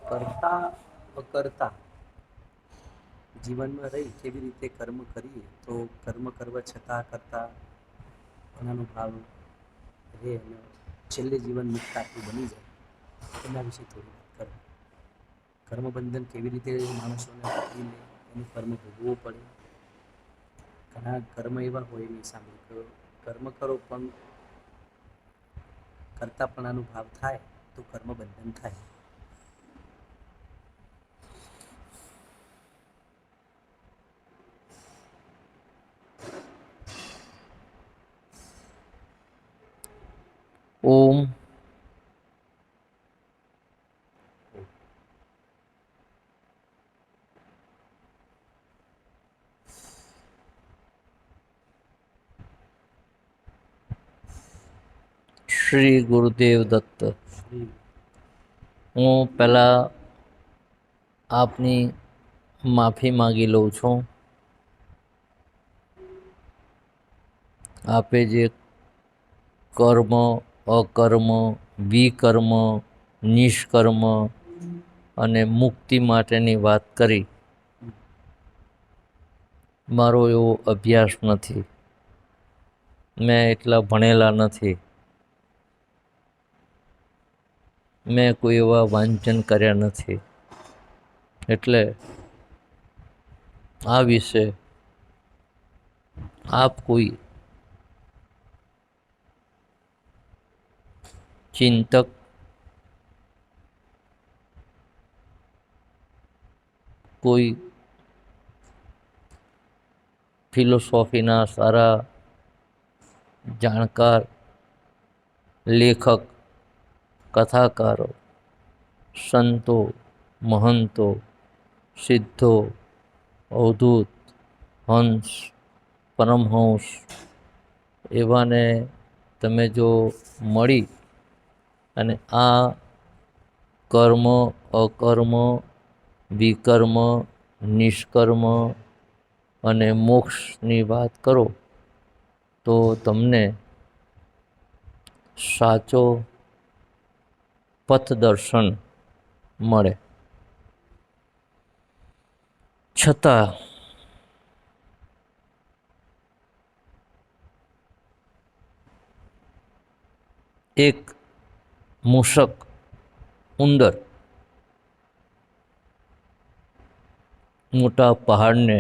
કરતા અકર્તા જીવનમાં રહી કેવી રીતે કર્મ કરીએ તો કર્મ કરવા છતાં કરતા એનાનો ભાવ રહે અને છેલ્લે જીવન મુક્તાત્મા બની જાય એના વિશે થોડી વાત કરો. કર્મબંધન કેવી રીતે માણસોને પકડી લે, એનું કર્મ ભોગવવું પડે. ઘણા કર્મ એવા હોય મેં સાંભળ્યું કે કર્મ કરો પણ કરતાપણાનો ભાવ થાય તો કર્મ બંધન થાય. ઓમ શ્રી ગુરુદેવ દત્ત. શ્રી હું પહેલાં આપની માફી માગી લઉં છું. આપે જે કર્મ, અકર્મ, વિકર્મ, નિષ્કર્મ અને મુક્તિ માટેની વાત કરી, મારો એવો અભ્યાસ નથી. મેં એટલા ભણેલા નથી. મેં કોઈ એવા વાંચન કર્યા નથી. એટલે આ વિશે આપ કોઈ ચિંતક, કોઈ ફિલોસોફીના સારા જાણકાર લેખક, કથાકારો, સંતો, મહંતો, સિદ્ધો, અવધૂત, હંસ, પરમહંસ એવાને તમે જો મળી અને આ કર્મ, અકર્મ, વિકર્મ, નિષ્કર્મ અને મોક્ષની વાત કરો તો તમને સાચો પથદર્શન મળે. છતાં એક મૂષક ઉંદર મોટા પહાડને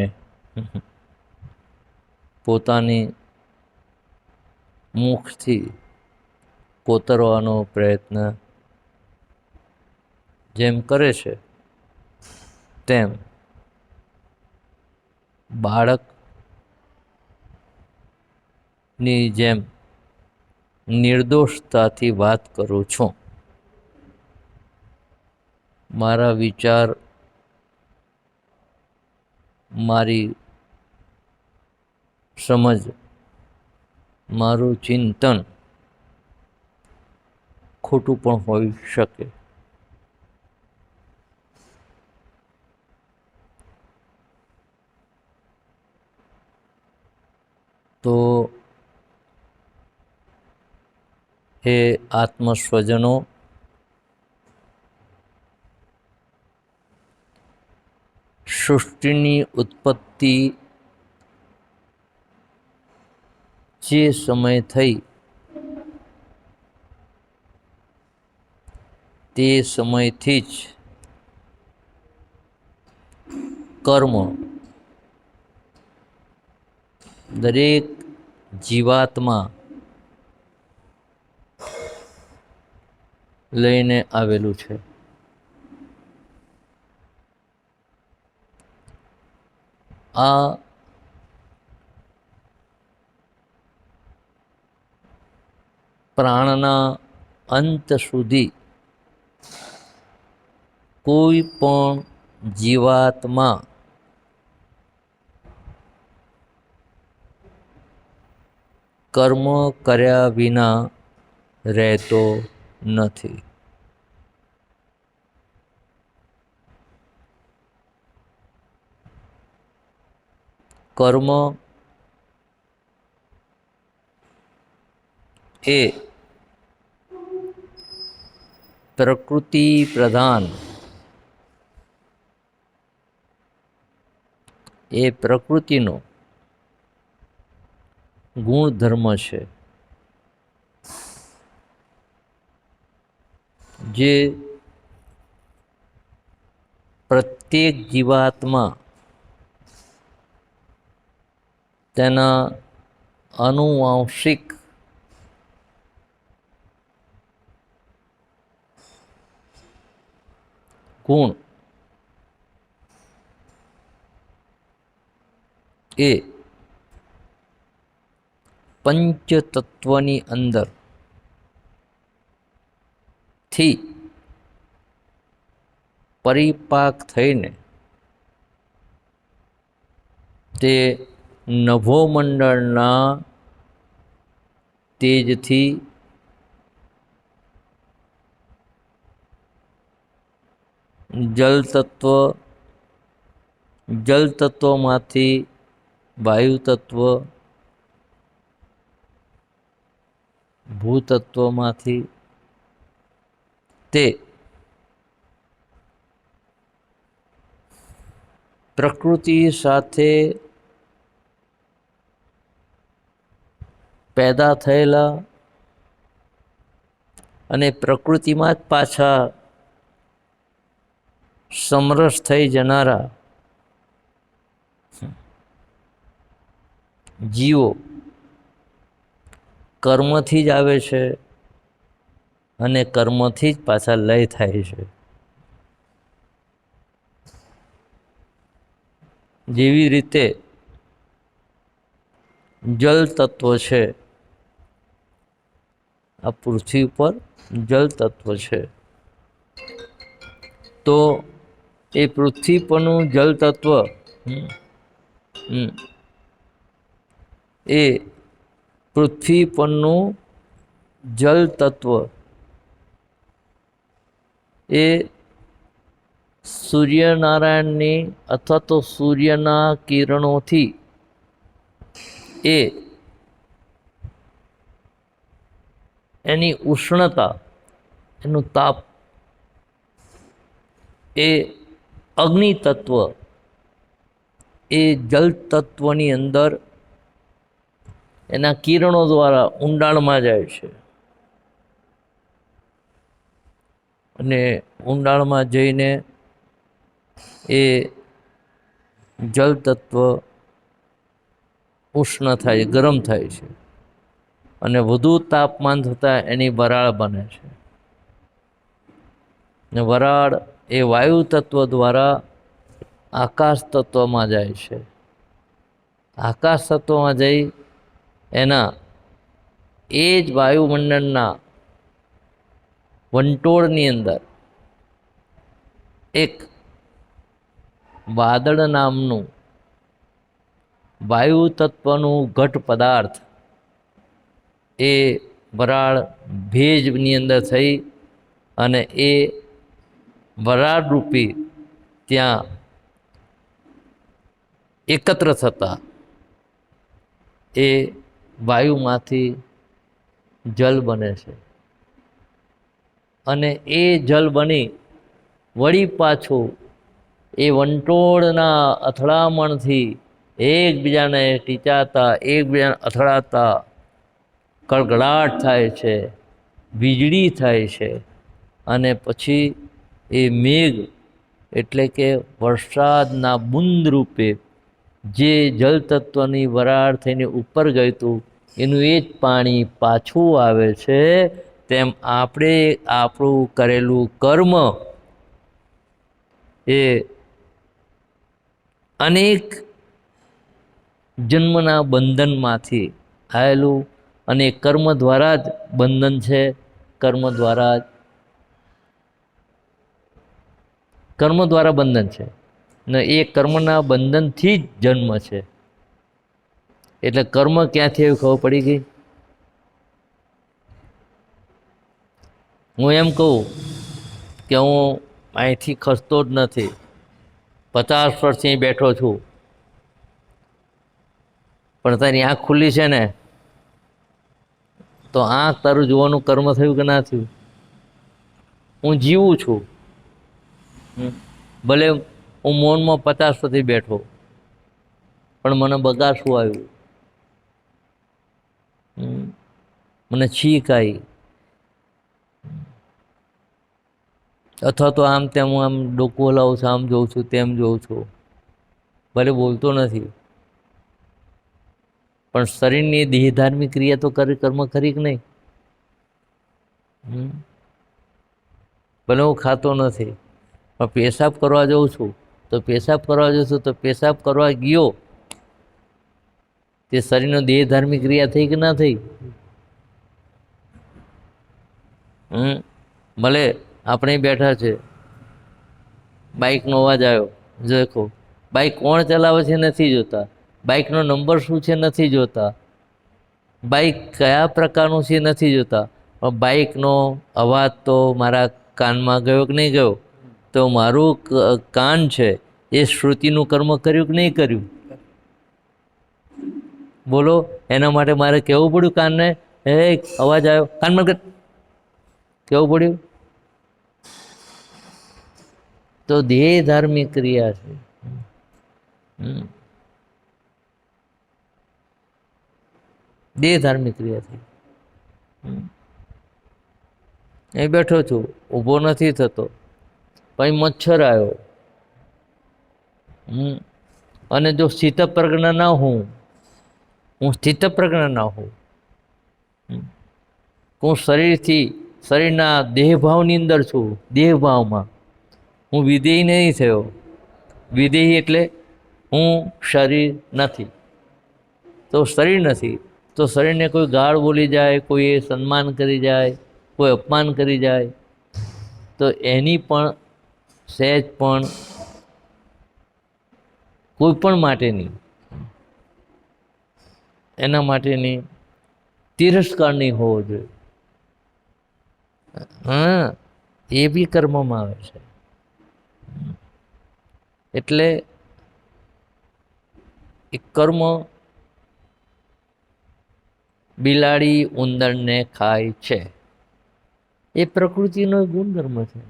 પોતાની મુખથી કોતરવાનો પ્રયત્ન જેમ કરે છે તેમ બાળકની જેમ નિર્દોષતાથી વાત કરું છું. મારા વિચાર, મારી સમજ, મારું ચિંતન ખોટું પણ હોઈ શકે. તો હે આત્મસ્વજનો, સૃષ્ટિની ઉત્પત્તિ જે સમય થઈ તે સમયથી જ કર્મ દરેક જીવાત્મા લઈને આવેલું છે. આ પ્રાણના અંત સુધી કોઈ પણ જીવાત્મા કર્મ કર્યા વિના રહેતો નથી. કર્મ એ પ્રકૃતિ પ્રધાન એ પ્રકૃતિનો ગુણધર્મ છે, જે પ્રત્યેક જીવાત્મા તેના આનુવંશિક ગુણ એ પંચતત્વની અંદર થી પરિપાક થઈને તે નભોમંડળના તેજથી જલ તત્વ, જલ તત્વમાંથી વાયુ તત્વ, ભૂતત્વમાંથી તે પ્રકૃતિ સાથે પેદા થયેલા અને પ્રકૃતિમાં જ પાછા સમરસ થઈ જનારા જીવો કર્મથી જ આવે છે અને કર્મથી જ પાછા લય થાય છે. જેવી રીતે જલ તત્વ છે, આ પૃથ્વી પર જલ તત્વ છે, તો એ પૃથ્વી પરનું જલ તત્વ એ પૃથ્વી પરનું જલ તત્વ એ સૂર્યનારાયણની અથવા તો સૂર્યના કિરણોથી એ એની ઉષ્ણતા, એનું તાપ, એ અગ્નિ તત્વ એ જલ તત્વની અંદર એના કિરણો દ્વારા ઊંડાણમાં જાય છે અને ઊંડાણમાં જઈને એ જલ તત્વ ઉષ્ણ થાય, ગરમ થાય છે અને વધુ તાપમાન થતાં એની વરાળ બને છે. ને વરાળ એ વાયુ તત્વ દ્વારા આકાશ તત્વમાં જાય છે. આકાશ તત્વમાં જઈ એના એ જ વાયુમંડળના વંટોળની અંદર એક વાદળ નામનું વાયુ તત્વનું ઘટ પદાર્થ એ વરાળ ભેજની અંદર થઈ અને એ વરાળ રૂપી ત્યાં એકત્ર થતાં એ વાયુમાંથી જલ બને છે અને એ જલ બની વળી પાછું એ વંટોળના અથડામણથી એકબીજાને ટીચાતા, એકબીજાને અથડાતા કળકળાટ થાય છે, વીજળી થાય છે અને પછી એ મેઘ એટલે કે વરસાદના બુંદ રૂપે જે જલ તત્વની વરાળ થઈને ઉપર ગયું હતું એનું એ જ પાણી પાછું આવે છે. તેમ આપણે આપણું કરેલું કર્મ એ અનેક જન્મના બંધનમાંથી આવેલું અને કર્મ દ્વારા જ બંધન છે, કર્મ દ્વારા બંધન છે ને એ કર્મના બંધનથી જ જન્મ છે. એટલે કર્મ ક્યાંથી એવી ખબર પડી ગઈ. હું એમ કહું કે હું અહીંથી ખસતો જ નથી, 50 વર્ષથી અહીં બેઠો છું, પણ તારી આંખ ખુલ્લી છે ને, તો આંખ તારું જોવાનું કર્મ થયું કે ના થયું. હું જીવું છું, ભલે હું મૌનમાં 50 વર્ષથી બેઠો, પણ મને બગાસું આવ્યું, મને છીંક આવી, અથવા તો આમ તેમ હું આમ ડોકું હલાવું છું, આમ જોઉં છું, તેમ જોઉં છું, ભલે બોલતો નથી, પણ શરીરની દેહધાર્મિક ક્રિયા તો કર્મ ખરી કે નહીં? ભલે હું ખાતો નથી, પણ પેશાબ કરવા જાઉં છું તો પેશાબ કરવા જાઉં છું તો પેશાબ કરવા ગયો તે શરીરનો દેહધાર્મિક ક્રિયા થઈ કે ના થઈ? ભલે આપણે બેઠા છે, બાઇકનો અવાજ આવ્યો, દેખો બાઇક કોણ ચલાવે છે નથી જોતા, બાઇકનો નંબર શું છે નથી જોતા, બાઇક કયા પ્રકારનું છે નથી જોતા, પણ બાઇકનો અવાજ તો મારા કાનમાં ગયો કે નહીં ગયો? તો મારું કાન છે એ શ્રુતિનું કર્મ કર્યું કે નહીં કર્યું? બોલો, એના માટે મારે કહેવું પડ્યું કાનને, હે અવાજ આવ્યો કાનમાં કહેવું પડ્યું? તો દેહ ધાર્મિક ક્રિયા છે. દેહ ધાર્મિક ક્રિયા થઈ. અહીં બેઠો છું, ઊભો નથી થતો, પછી મચ્છર આવ્યો, અને જો સ્થિતપ્રજ્ઞ ના હું સ્થિતપ્રજ્ઞ ના હોઉં, હું શરીરના દેહભાવની અંદર છું, દેહભાવમાં હું વિધેય નહીં થયો. વિધેય એટલે હું શરીર નથી, તો શરીર નથી તો શરીરને કોઈ ગાળ બોલી જાય, કોઈ સન્માન કરી જાય, કોઈ અપમાન કરી જાય, તો એની પણ સહેજ પણ કોઈ પણ માટેની એના માટેની તિરસ્કાર નહીં હોવો જોઈએ. એ બી કર્મમાં આવે છે. એટલે એ કર્મ બિલાડી ઉંદરને ખાય છે, એ પ્રકૃતિનો ગુણધર્મ છે.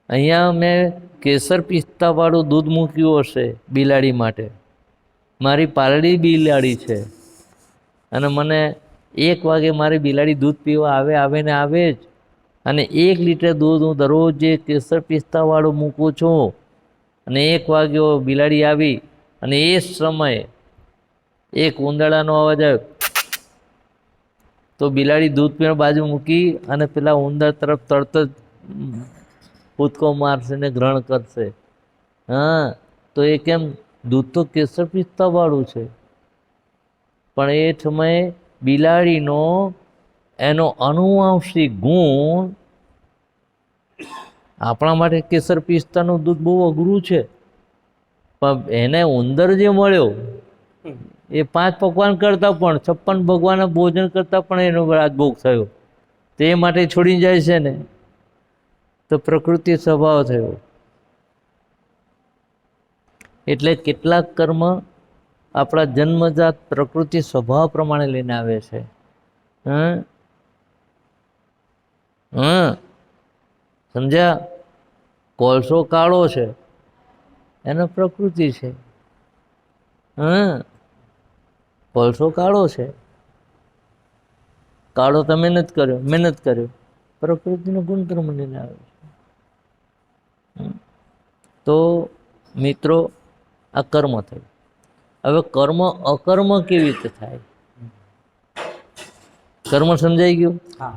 અહીંયા મેં કેસર પિસ્તાવાળું દૂધ મૂક્યું હશે બિલાડી માટે, મારી પાલડી બિલાડી છે, અને મને 1 વાગે મારી બિલાડી દૂધ પીવા આવે ને આવે જ, અને 1 લીટર દૂધ હું દરરોજ જે કેસર પિસ્તાવાળું મૂકું છું, અને 1 વાગ્યો બિલાડી આવી અને એ સમયે એક ઉંદરડાનો અવાજ આવ્યો, તો બિલાડી દૂધ પીવા બાજુ મૂકી અને પેલા ઉંદર તરફ તરત જ કૂદકો મારશે ને ગ્રહણ કરશે. તો એ કેમ? દૂધ તો કેસર પિસ્તાવાળું છે, પણ એ સમયે બિલાડીનો એનો આનુવંશિક ગુણ, આપણા માટે કેસર પિસ્તાનું દૂધ બહુ અઘરું છે, પણ એને ઉંદર જે મળ્યો એ 5 પકવાન કરતા પણ 56 ભગવાનના ભોજન કરતા પણ એનો રાજભોગ થયો, તે માટે છોડી જાય છે ને. તો પ્રકૃતિ સ્વભાવ થયો. એટલે કેટલાક કર્મ આપણા જન્મજાત પ્રકૃતિ સ્વભાવ પ્રમાણે લઈને આવે છે. સમજ્યા? કોલસો કાળો છે, એનો પ્રકૃતિ છે. કોલસો કાળો છે, કાળો તો મહેનત કર્યો, પ્રકૃતિનો ગુણધર્મ લઈને આવે છે. તો મિત્રો, આ કર્મ થયું. હવે કર્મ અકર્મ કેવી રીતે થાય? કર્મ સમજાઈ ગયું? હા.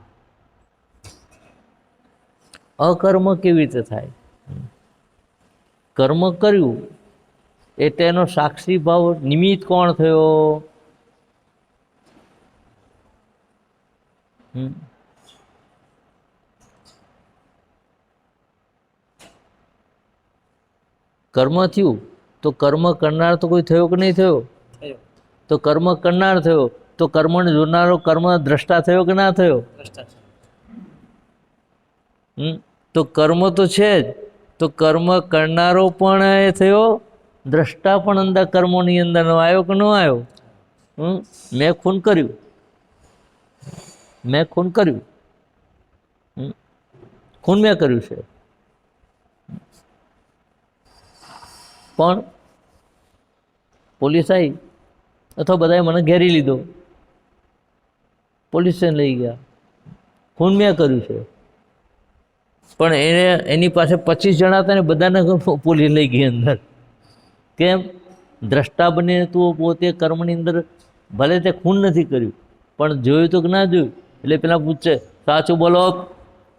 અકર્મ કેવી રીતે થાય? કર્મ કર્યું એટલે એનો સાક્ષી ભાવ નિમિત્ત કોણ થયો? કર્મ થયું તો કર્મ કરનાર તો કોઈ થયો કે નહીં થયો? તો કર્મ કરનાર થયો તો કર્મને જોનારો કર્મ દ્રષ્ટા થયો કે ના થયો? તો કર્મ તો છે જ, તો કર્મ કરનારો પણ એ થયો, દ્રષ્ટા પણ અંદર કર્મોની અંદર આવ્યો કે ન આવ્યો? મેં ખૂન કર્યું, ખૂન મેં કર્યું છે, પણ પોલીસ આવી અથવા બધાએ મને ઘેરી લીધો, પોલીસ સ્ટેશન લઈ ગયા, ખૂન મેં કર્યું છે. પણ એની પાસે 25 જણા હતા ને બધાને પોલીસ લઈ ગઈ અંદર. કેમ? દ્રષ્ટા બનીને તું પોતે કર્મની અંદર ભલે તે ખૂન નથી કર્યું પણ જોયું તો કે ના જોયું, એટલે પેલા પૂછશે સાચું બોલો.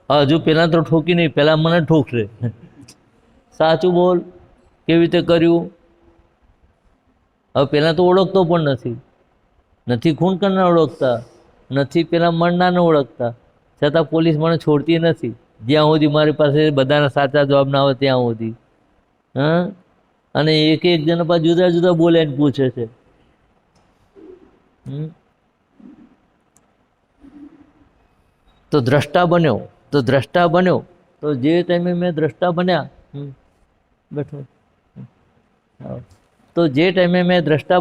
હજુ પેલા તો ઠોકી નહીં, પેલા મને ઠોકશે. સાચું બોલ, કેવી રીતે કર્યું? હવે પેલા તો ઓળખતો પણ નથી ખૂન કરનાર ઓળખતા, નથી પેલા મરનારને ઓળખતા, છતાં પોલીસ મને છોડતી નથી જ્યાં સુધી મારી પાસે બધાના સાચા જવાબ ના આવે ત્યાં સુધી. હા, અને એક જણા પાછા જુદા જુદા બોલે ને પૂછે છે. તો દ્રષ્ટા બન્યો તો જે ટાઈમે મેં દ્રષ્ટા બન્યા, બેઠો, તો જે ટાઈમે મેં દ્રષ્ટા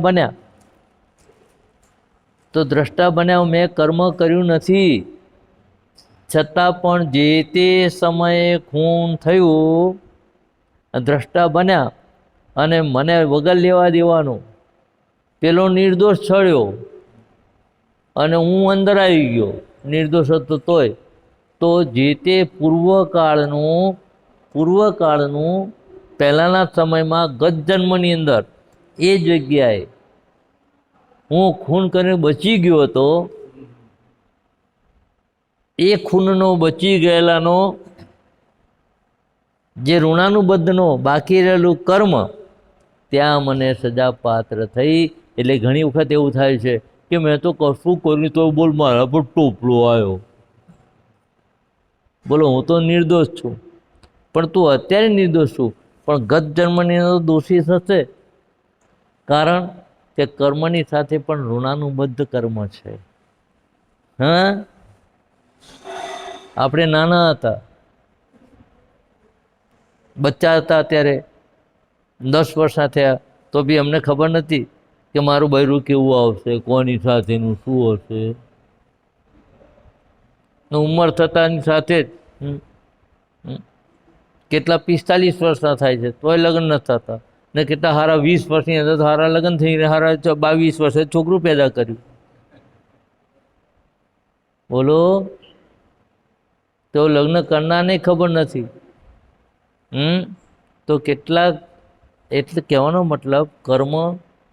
બન્યા મેં કર્મ કર્યું નથી, છતાં પણ જે તે સમયે ખૂન થયું, દ્રષ્ટા બન્યા અને મને વગર લેવા દેવાનો પેલો નિર્દોષ છળ્યો અને હું અંદર આવી ગયો, નિર્દોષ હતો તોય, તો જે તે પૂર્વકાળનું પહેલાંના સમયમાં ગત જન્મની અંદર એ જગ્યાએ હું ખૂન કરીને બચી ગયો હતો, એ ખૂનનો બચી ગયેલાનો જે ઋણાનુબદ્ધનો બાકી રહેલું કર્મ ત્યાં મને સજા પાત્ર થઈ. એટલે ઘણી વખત એવું થાય છે કે મેં તો કશું કર્યું તો બોલ મારા પર ટોપલો આવ્યો, બોલો હું તો નિર્દોષ છું. પણ તું અત્યારે નિર્દોષ છું, પણ ગત જન્મની અંદર દોષી થશે, કારણ કે કર્મની સાથે પણ ઋણાનુબદ્ધ કર્મ છે. હા, આપણે નાના હતા, બચ્ચા હતા, ત્યારે 10 વર્ષના થયા તો બી અમને ખબર નથી કે મારું બૈરું કેવું આવશે, કોની સાથેનું શું હશે. ઉંમર થતાની સાથે જ કેટલા 45 વર્ષના થાય છે તોય લગ્ન નથી થતા, ને કેટલા હારા 20 વર્ષની અંદર હારા લગ્ન થઈને હારા 22 વર્ષે છોકરું પેદા કર્યું. બોલો, તો લગ્ન કરનારને ખબર નથી. તો કેટલાક, એટલે કહેવાનો મતલબ કર્મ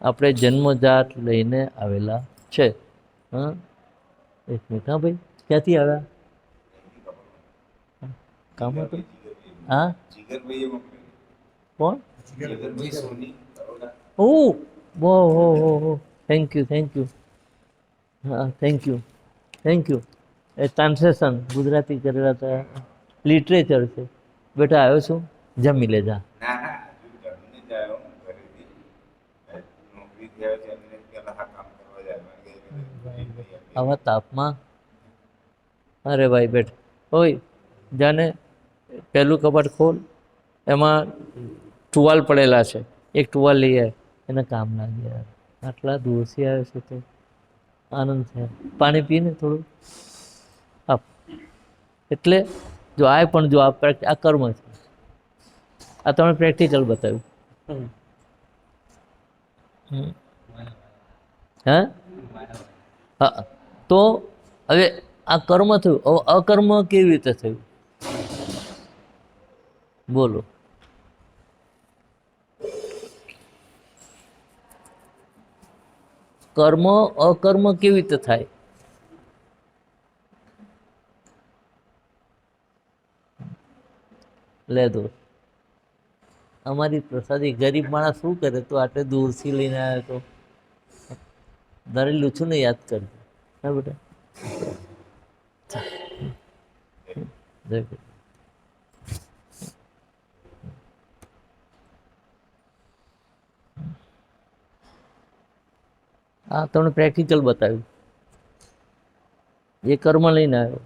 આપણે જન્મજાત લઈને આવેલા છે. હા, એક મિનિટ. હા ભાઈ, ક્યાંથી આવ્યા? કામ હતું? હા, કોણ? ઓહ, થેન્ક યુ. હા, thank you. A translation Gujarati કરેલા હતા, લિટરેચર છે. બેટા આવ્યો છું, જમી લેજા. આવા તાપમાં, અરે ભાઈ બેઠ હોય, જાને પહેલું કબાટ ખોલ, એમાં ટુવાલ પડેલા છે, એક ટુવાલ લઈ આવે, એને કામ લાગે. યાર આટલા દૂરથી આવે છે તો આનંદ થાય. પાણી પીને થોડું આપ. એટલે જો આ પણ જો આ કર્મ છે, આ તમે પ્રેક્ટિકલ બતાવ્યું. હા, તો હવે આ કર્મ થયું, હવે અકર્મ કેવી રીતે થયું? બોલો. કર્મ અકર્મ કેવી રીતે થાય? લે દો, અમારી પ્રસાદી ગરીબ માણસ શું કરે? તો આટલે દૂરથી લઈને આવ્યો તો ધરેલું છું ને, યાદ કરજો. હા બેટા, હા, તમને પ્રેક્ટિકલ બતાવ્યું. એ કર્મ લઈને આવ્યો,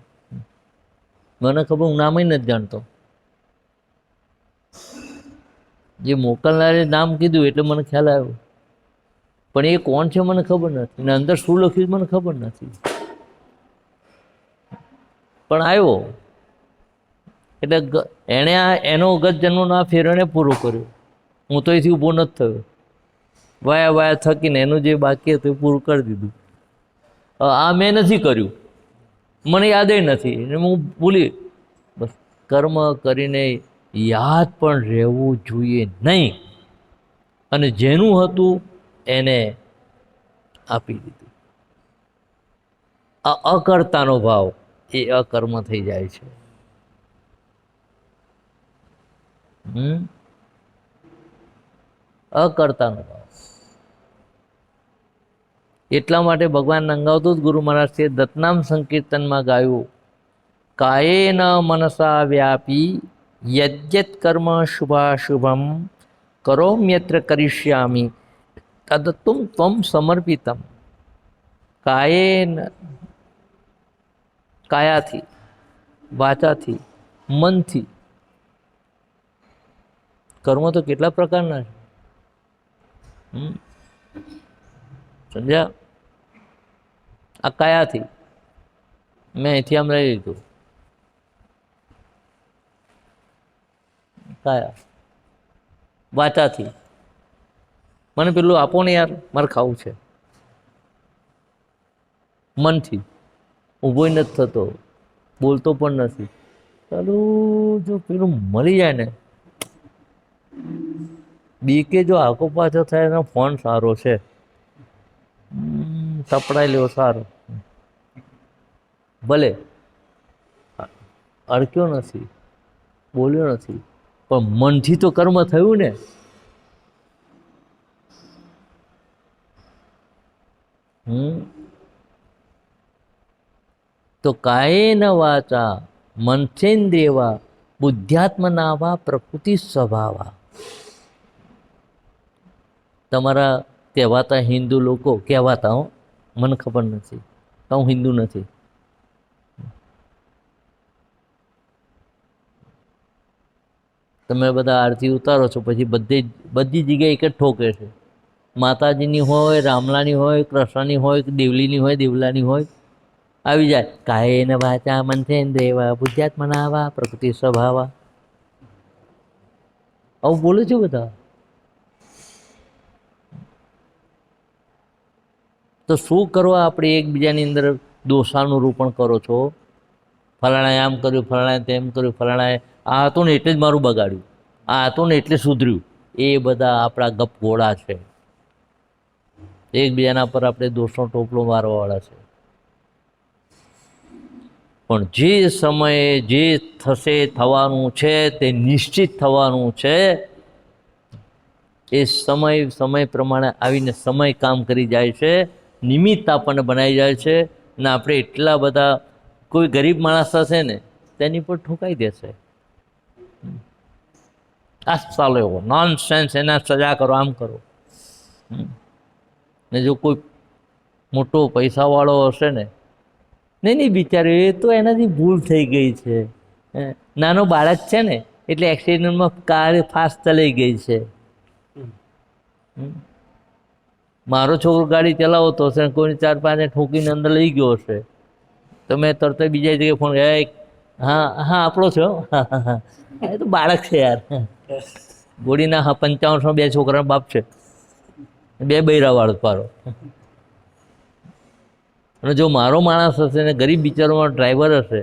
મને ખબર, હું નામ નથી જાણતો. જે મોકલનારે નામ કીધું એટલે મને ખ્યાલ આવ્યો, પણ એ કોણ છે મને ખબર નથી, ને અંદર શું લખ્યું મને ખબર નથી, પણ આવ્યો. એટલે એનો ગત જન્મનો આ ફેર એને પૂરો કર્યો. હું તો અહીંથી ઊભો નથી થયો. વાયા વાયા થકીને એનું જે બાકી હતું એ પૂરું કરી દીધું. આ મેં નથી કર્યું, મને યાદે નથી, અને હું ભૂલી. બસ કર્મ કરીને યાદ પણ રહેવું જોઈએ નહીં, અને જેનું હતું એને આપી દીધું. આ અકર્તાનો ભાવ એ અકર્મ થઈ જાય છે. અકર્તાનો ભાવ. એટલા માટે ભગવાન નંગાવતું જ ગુરુ મહારાજે દત્તનામ સંકીર્તનમાં ગાયું, કાયેન મનસા વ્યાપી યજ્ઞત કર્મ શુભાશુભમ કરોમ્યત્ર કરિષ્યામિ તદત્તુમ ત્વમ સમર્પિતમ. કાયેન, કાયાથી, વાચાથી, મનથી. કર્મ તો કેટલા પ્રકારના છે, સમજ્યા? આ કાયાથી મેં અહીંથી આમ લઈ લીધું, કાયા. વાચાથી મને પેલું આપો ને યાર, મારે ખાવું છે. મનથી ઊભો નથી થતો, બોલતો પણ નથી. ચાલું જો પેલું મળી જાય ને, બીકે જો આખો પાછો થાય એનો ફોન સારો છે, સપડાઈ લેવો સારો, ભલે અડક્યો નથી, બોલ્યો નથી, પણ મનથી તો કર્મ થયું ને. તો કાયેન વાચા મનસેન્દ્રિયવા બુદ્ધ્યાત્મના વા પ્રકૃતિ સ્વભાવા. તમારા કહેવાતા હિન્દુ લોકો કહેવાતા, હો, મને ખબર નથી, હું હિન્દુ નથી. તમે બધા આરતી ઉતારો છો, પછી બધી જગ્યાએ એક જ ઠોકે છે. માતાજીની હોય, રામલાની હોય, કૃષ્ણની હોય, દેવલીની હોય, દેવલાની હોય, આવી જાય કાયેન વાચા મનસેન્દ્રિયવા બુદ્ધ્યાત્મના વા પ્રકૃતિ સ્વભાવા. આવું બોલે છે બધા. તો શું કરવા આપણે એકબીજાની અંદર દોષાનુરૂપણ કરો છો? ફલાણાએ આમ કર્યું, ફલાણાએ તેમ કર્યું, ફલાણાએ આ હતું ને એટલે જ મારું બગાડ્યું, આ હતું ને એટલે સુધર્યું. એ બધા આપણા ગપગોળા છે. એકબીજાના પર આપણે દોષનો ટોપલો મારવાવાળા છે. પણ જે સમયે જે થશે, થવાનું છે, તે નિશ્ચિત થવાનું છે. એ સમય પ્રમાણે આવીને સમય કામ કરી જાય છે, નિમિત્ત આપણને બનાવી જાય છે. ને આપણે એટલા બધા, કોઈ ગરીબ માણસ હશે ને તેની પર ઠોકાઈ દેશે. આ ચાલો એવો નોન સેન્સ, એના સજા કરો, આમ કરો. ને જો કોઈ મોટો પૈસાવાળો હશે ને, નહીં બિચારો, એ તો એનાથી ભૂલ થઈ ગઈ છે. નાનો બાળક છે ને એટલે એક્સિડન્ટમાં કાર ફાસ્ટ ચલાઈ ગઈ છે. મારો છોકરો ગાડી ચલાવતો હશે, કોઈને 4-5 ઠોકીને અંદર લઈ ગયો હશે, તો મેં તરત બીજા જગ્યાએ ફોન, હા હા આપણો છો, એ તો બાળક છે યાર. ગોળીના 55 2 છોકરાના બાપ છે, 2 બૈરાવાળો પારો. અને જો મારો માણસ હશે ને ગરીબ બિચારોમાં ડ્રાઈવર હશે,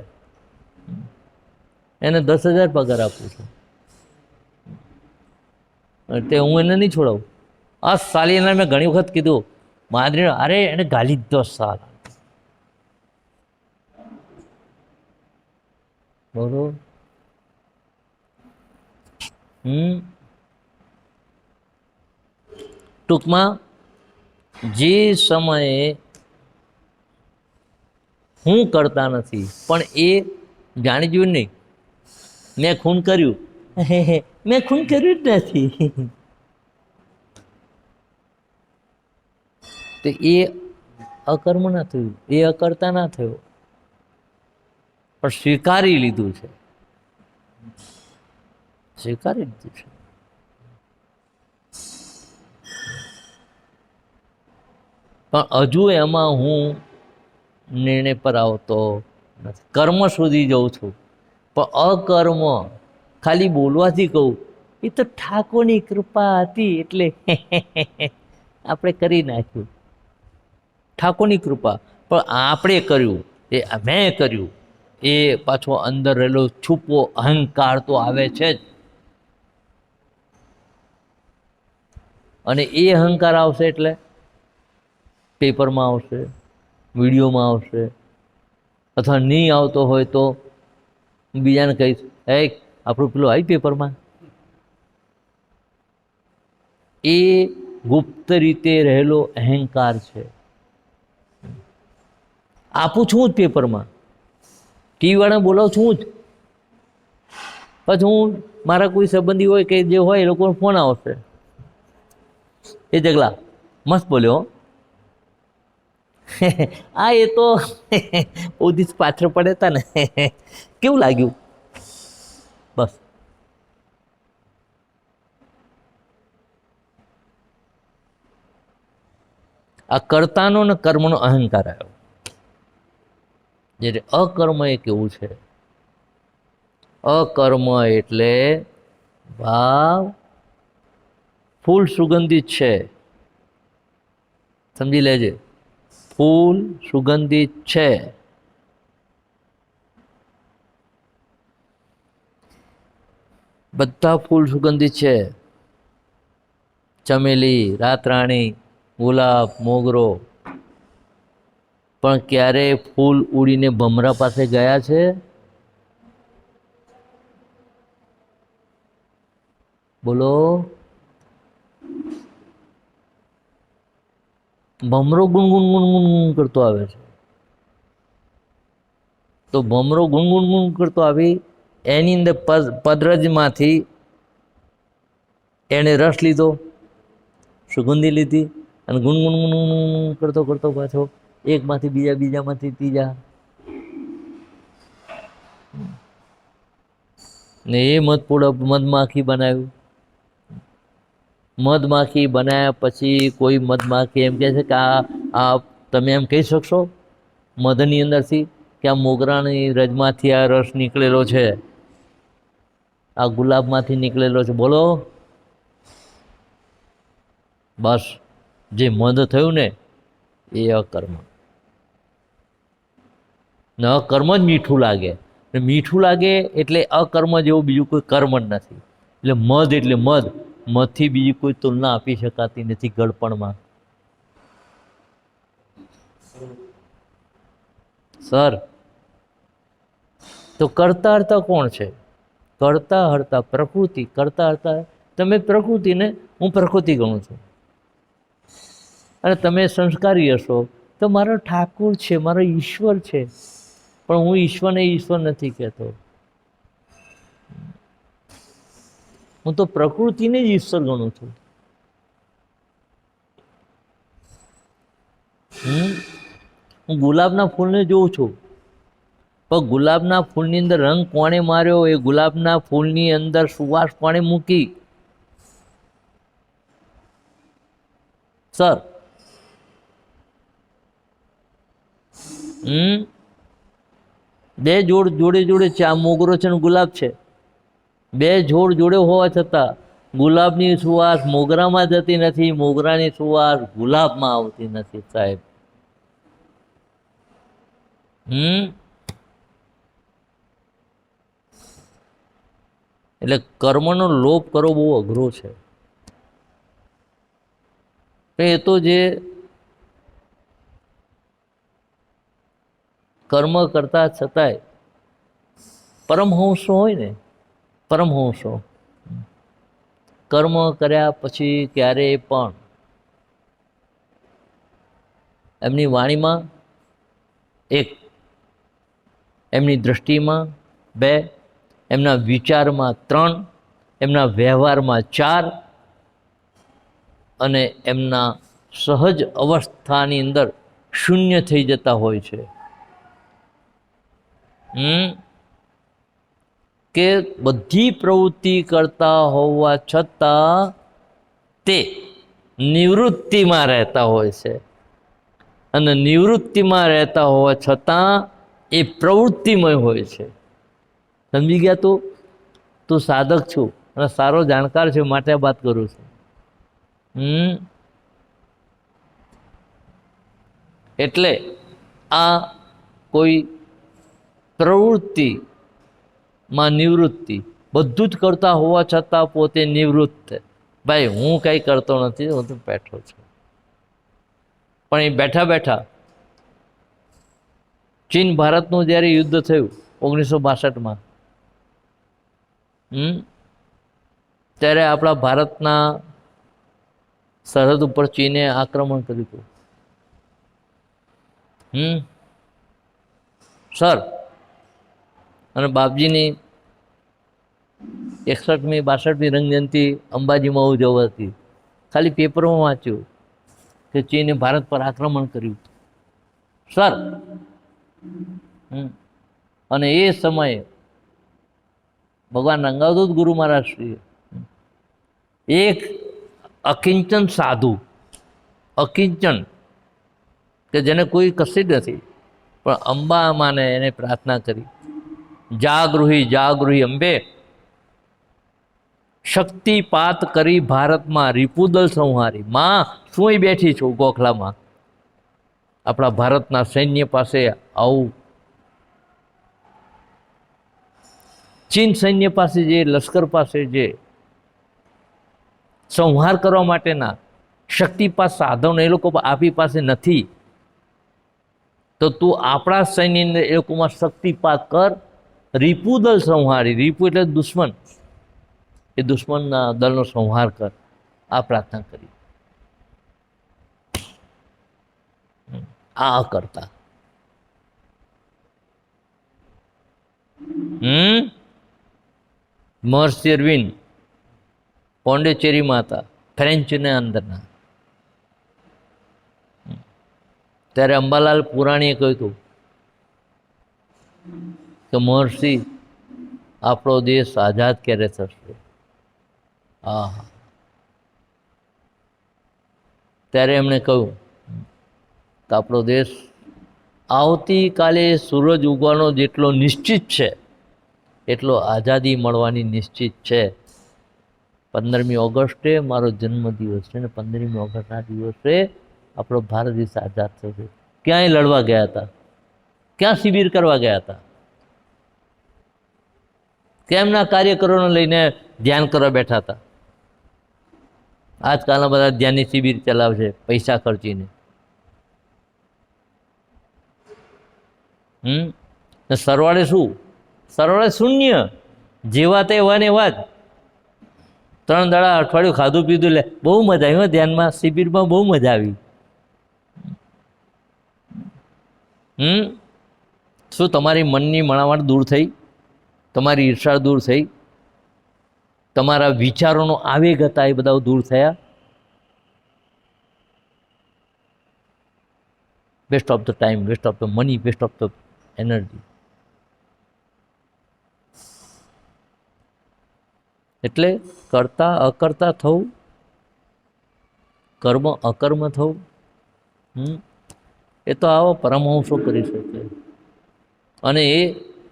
એને 10,000 પગાર આપું છું, તે હું એને નહીં છોડાવું. આ સાલી એને મેં ઘણી વખત કીધું, માદરી, અરે એને ગાલી જ 10 સાલ. બરોબર. ટૂંકમાં જે સમયે હું કરતા નથી, પણ એ જાણી જોયું નહીં, મેં ખૂન કર્યું, મેં ખૂન કર્યું જ નથી, તો એ અકર્મ ના થયું, એ અકર્તા ના થયો, પણ સ્વીકારી લીધું છે, સ્વીકારી લીધું છે. પણ હજુ એમાં હું નિર્ણય પર આવતો નથી. કર્મ સુધી જઉં છું, પણ અકર્મ ખાલી બોલવાથી કહું, એ તો ઠાકોરની કૃપા હતી એટલે આપણે કરી નાખ્યું, ઠાકોરની કૃપા. પણ આપણે કર્યું, એ મેં કર્યું, એ પાછો અંદર રહેલો છુપો અહંકાર તો આવે છે જ. અને એ અહંકાર આવશે એટલે પેપરમાં આવશે, વિડીયોમાં આવશે, અથવા નહીં આવતો હોય તો બીજાને કહીશ, એ આપણું પેલું આવી પેપરમાં. એ ગુપ્ત રીતે રહેલો અહંકાર છે. આપું છું જ પેપરમાં, ટીવી વાળાને બોલાવું છું જ. પછી હું મારા કોઈ સંબંધી હોય કે જે હોય એ લોકોનો ફોન આવશે, એ જગલા મસ્ત બોલ્યો. હા, એ તો બહુ દિવસ પાછળ પડે હતા ને, કેવું લાગ્યું? બસ. આ કર્તાનો ને કર્મનો અહંકાર આવ્યો. જ્યારે અકર્મ એ કેવું છે, અકર્મ એટલે ભાવ ફૂલ સુગંધિત છે, સમજી લેજે. ફૂલ સુગંધિત છે, બધા ફૂલ સુગંધિત છે. ચમેલી, રાતરાણી, ગુલાબ, મોગરો. પણ ક્યારે ફૂલ ઉડીને ભમરા પાસે ગયા છે? બોલો. ભમરો ગુનગુન ગુનગુન કરતો આવે છે. તો ભમરો ગુનગુન ગુન કરતો આવી, એની અંદર પદરજમાંથી એને રસ લીધો, સુગંધી લીધી, અને ગુનગુન ગુનગુન કરતો કરતો પાછો એકમાંથી બીજા, બીજામાંથી ત્રીજા, ને એ મધમાખી બનાવ્યું. મધમાખી બનાવ્યા પછી કોઈ મધમાખી એમ કહે છે કે આ તમે એમ કહી શકશો મધની અંદરથી કે આ મોગરાની રજમાંથી આ રસ નીકળેલો છે, આ ગુલાબમાંથી નીકળેલો છે? બોલો. બસ, જે મધ થયું ને એ અકર્મ. ને અકર્મ જ મીઠું લાગે, ને મીઠું લાગે એટલે અકર્મ જેવું બીજું કોઈ કર્મ જ નથી. એટલે મધ એટલે મધ, મધથી બીજી કોઈ તુલના આપી શકાતી નથી ગળપણમાં. સર, તો કરતા હર્તા કોણ છે? કરતા હર્તા પ્રકૃતિ. કરતા હર્તા તમે પ્રકૃતિને, હું પ્રકૃતિ ગણું છું. અને તમે સંસ્કારી હશો તો મારો ઠાકુર છે, મારો ઈશ્વર છે. પણ હું ઈશ્વરને ઈશ્વર નથી કહેતો, હું તો પ્રકૃતિને જ ઈશ્વર ગણું છું. હું ગુલાબના ફૂલને જોઉં છું, પણ ગુલાબના ફૂલની અંદર રંગ કોણે માર્યો, એ ગુલાબના ફૂલની અંદર સુવાસ કોણે મૂકી? સર, બે જોડે જોડે ચા મોગરો છે ને ગુલાબ છે, બે જોડ જોડે હોવા છતાં ગુલાબની સુવાસ મોગરામાં જતી નથી, મોગરાની સુવાસ ગુલાબમાં આવતી નથી. સાહેબ, એટલે કર્મનો લોપ કરવો બહુ અઘરો છે. એ તો જે કર્મ કરતા છતાંય પરમહંસો હોય ને, પરમહંસો કર્મ કર્યા પછી ક્યારેય પણ એમની વાણીમાં એક, એમની દૃષ્ટિમાં બે, એમના વિચારમાં ત્રણ, એમના વ્યવહારમાં ચાર, અને એમના સહજ અવસ્થાની અંદર શૂન્ય થઈ જતા હોય છે. કે બધી પ્રવૃત્તિ કરતા હોવા છતાં તે નિવૃત્તિમાં રહેતા હોય છે, અને નિવૃત્તિમાં રહેતા હોવા છતાં એ પ્રવૃત્તિમય હોય છે. સમજી ગયા? તું સાધક છું અને સારો જાણકાર છે માટે વાત કરું છું. એટલે આ કોઈ પ્રવૃત્તિમાં નિવૃત્તિ, બધું જ કરતા હોવા છતાં પોતે નિવૃત્ત. ભાઈ હું કંઈ કરતો નથી, હું તો બેઠો છું. પણ એ બેઠા બેઠા ચીન ભારતનું જ્યારે યુદ્ધ થયું 1962માં, ત્યારે આપણા ભારતના સરહદ ઉપર ચીને આક્રમણ કર્યું હતું. સર, અને બાપજીની 61મી 62મી રંગજયંતિ અંબાજીમાં ઉજવાતી. ખાલી પેપરમાં વાંચ્યું કે ચીને ભારત પર આક્રમણ કર્યું સર. અને એ સમયે ભગવાન રંગાવધૂત ગુરુ મહારાજશ્રીએ એક અકિંચન સાધુ, અકિંચન કે જેને કોઈ કશી જ નથી, પણ અંબા માને એને પ્રાર્થના કરી, જાગૃહી જાગૃહી અંબે, શક્તિપાત કરી ભારતમાં રિપુદલ સંહારી. માં શું બેઠી છું ગોખલામાં, આપણા ભારતના સૈન્ય પાસે આવું ચીન સૈન્ય પાસે જે લશ્કર પાસે જે સંહાર કરવા માટેના શક્તિપાત સાધનો એ લોકો આપણી પાસે નથી, તો તું આપણા સૈન્યને એ લોકોમાં શક્તિપાત કર, રિપુદલ સંહારી. રીપુ એટલે દુશ્મન, એ દુશ્મનના દળનો સંહાર કર. આ પ્રાર્થના કરી. આ કરતા મહર્ષિ અરવિંદ પોંડિચેરીમાં હતા, ફ્રેન્ચને અંદરના. ત્યારે અંબાલાલ પુરાણીએ કહ્યું હતું કે મહર્ષિ આપણો દેશ આઝાદ ક્યારે થશે. હા, ત્યારે એમણે કહ્યું કે આપણો દેશ આવતીકાલે સૂરજ ઉગવાનો જેટલો નિશ્ચિત છે એટલો આઝાદી મળવાની નિશ્ચિત છે. 15મી ઓગસ્ટે મારો જન્મદિવસ છે ને 15મી ઓગસ્ટના દિવસે આપણો ભારત દેશ આઝાદ થશે. ક્યાંય લડવા ગયા હતા? ક્યાં શિબિર કરવા ગયા હતા? કેમના કાર્યકરોને લઈને ધ્યાન કરવા બેઠા હતા? આજકાલના બધા ધ્યાનની શિબિર ચલાવશે પૈસા ખર્ચીને. સરવાળે શું? સરવાળે શૂન્ય. જેવા તેવા ને એવા જ. 3 દાડા અઠવાડિયું ખાધું પીધું, લે બહુ મજા આવી. ધ્યાનમાં શિબિરમાં બહુ મજા આવી. શું તમારી મનની મણામણ દૂર થઈ? તમારી ઈર્ષા દૂર થઈ? તમારા વિચારોનો આવેગ હતા એ બધા દૂર થયા? Waste of the time, waste of the money, waste of the energy. એટલે કરતા અકર્તા થવું, કર્મ અકર્મ થવું, એ તો આવો પરમહંસો કરી શકે. અને એ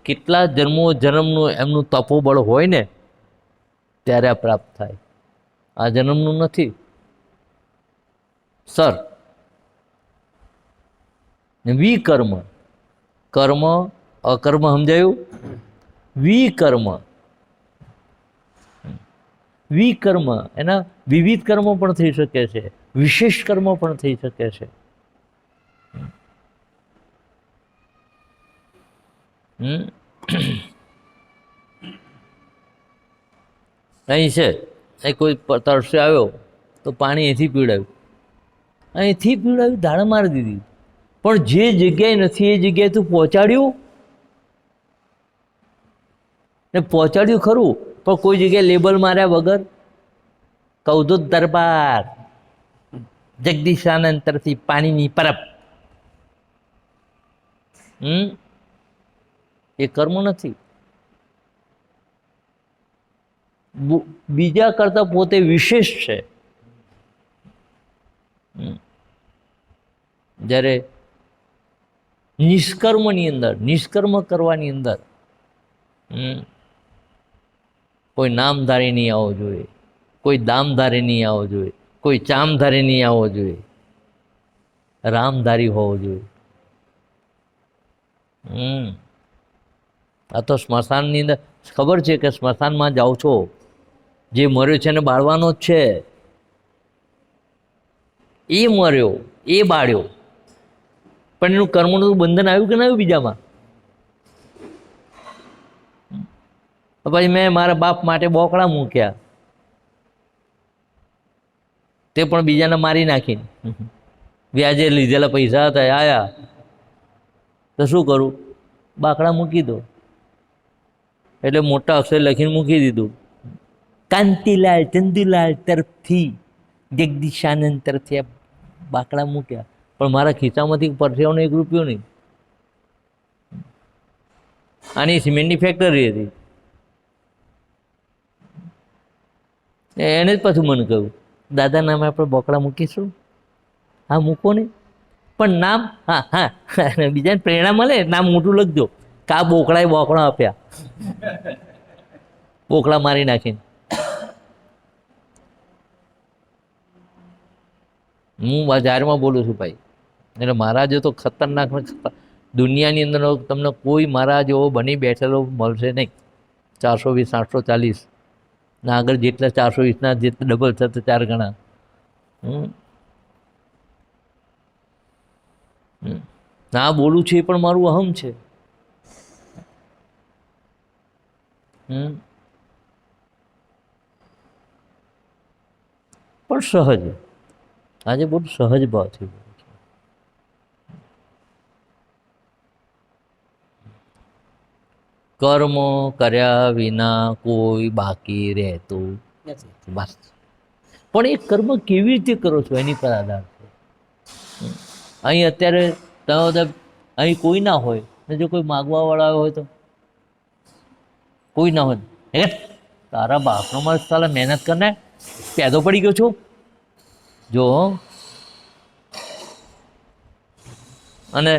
કેટલા જન્મનું એમનું તપોબળ હોય ને ત્યારે આ પ્રાપ્ત થાય. આ જન્મનું નથી સર. વિકર્મ, કર્મ અકર્મ સમજાયું? વિકર્મ, વિકર્મ એના વિવિધ કર્મો પણ થઈ શકે છે, વિશેષ કર્મો પણ થઈ શકે છે. અહીં છે, અહીં કોઈ તરસે આવ્યો તો પાણી અહીંથી પીવડાવ્યું, અહીંથી પીવડાવ્યું, ધાડ મારી દીધી. પણ જે જગ્યાએ નથી એ જગ્યાએ તું પહોંચાડ્યું ને, પહોંચાડ્યું ખરું, પણ કોઈ જગ્યાએ લેબલ માર્યા વગર કૌદુત દરબાર જગદીશાનંદ તરફથી પાણીની પરબ, એ કર્મ નથી. બીજા કરતા પોતે વિશેષ છે. જ્યારે નિષ્કર્મની અંદર, નિષ્કર્મ કરવાની અંદર કોઈ નામધારી નહીં આવવો જોઈએ, કોઈ દામધારી નહીં આવવો જોઈએ, કોઈ ચામધારી નહીં આવવો જોઈએ. રામધારી હોવો જોઈએ. આ તો સ્મશાનની અંદર ખબર છે કે સ્મશાનમાં જાઓ છો, જે મર્યો છે એને બાળવાનો જ છે. એ મર્યો, એ બાળ્યો, પણ એનું કર્મનું બંધન આવ્યું કે ના આવ્યું બીજામાં? પછી મેં મારા બાપ માટે બોકડા મૂક્યા, તે પણ બીજાને મારી નાખીને. વ્યાજે લીધેલા પૈસા હતા આયા, તો શું કરું? બાકડા મૂકી દો. એટલે મોટા અક્ષર લખીને મૂકી દીધું, કાંતિલાલ ચંદુલાલ તરફથી, જગદીશાનંદ તરફથી. બાકડા મૂક્યા, પણ મારા ખિસ્સામાંથી પરસેવાનો 1 રૂપિયો નહીં. આની સિમેન્ટની ફેક્ટરી હતી. એને જ પાછું મને કહ્યું, દાદા નામે આપણે બોકડા મૂકીશું. હા મૂકો ને, પણ નામ હા હા બીજાને પ્રેરણા મળે, નામ મોટું લખજો. કા બોકડાએ બોકડા આપ્યા, બોકડા મારી નાખીને. હું બજારમાં બોલું છું ભાઈ, એટલે મારા જો તો ખતરનાક દુનિયાની અંદર તમને કોઈ મારા જેવો બની બેઠેલો મળશે નહીં. 420, 840 ના આગળ જેટલા 420ના જેટલા ડબલ થશે 4 ગણા. ના બોલું છું એ પણ મારું અહમ છે. પણ સહજ, આજે બહુ સહજ ભાવથી. કર્મ કર્યા વિના કોઈ બાકી રહેતું બસ. પણ એ કર્મ કેવી રીતે કરો છો એની પર આધાર છે. અહીં અત્યારે તમે અહીં કોઈ ના હોય ને, જો કોઈ માગવા વાળા હોય તો કોઈ ના હોય, હે તારા બાપનો મારે સાલા મહેનત કરને પેદો પડી ગયો છું જો. અને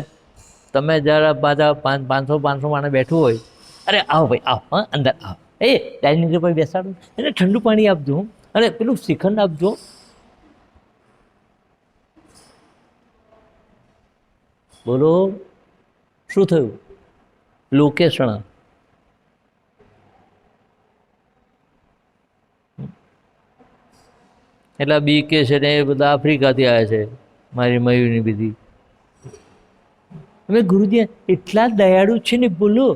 તમે જરા પાછા 500 માણસ બેઠું હોય, અરે આવો ભાઈ આવો, હા અંદર આવો, એ ડાઇનિંગ પર બેસાડો, એને ઠંડુ પાણી આપજો, અને પેલું શ્રીખંડ આપજો. બોલો શું થયું? લોકેશન. એટલે બી કે છે ને એ બધા આફ્રિકાથી આવ્યા છે, મારી મયુરની બીજી. અમે ગુરુજી એટલા દયાળુ છે ને, બોલો.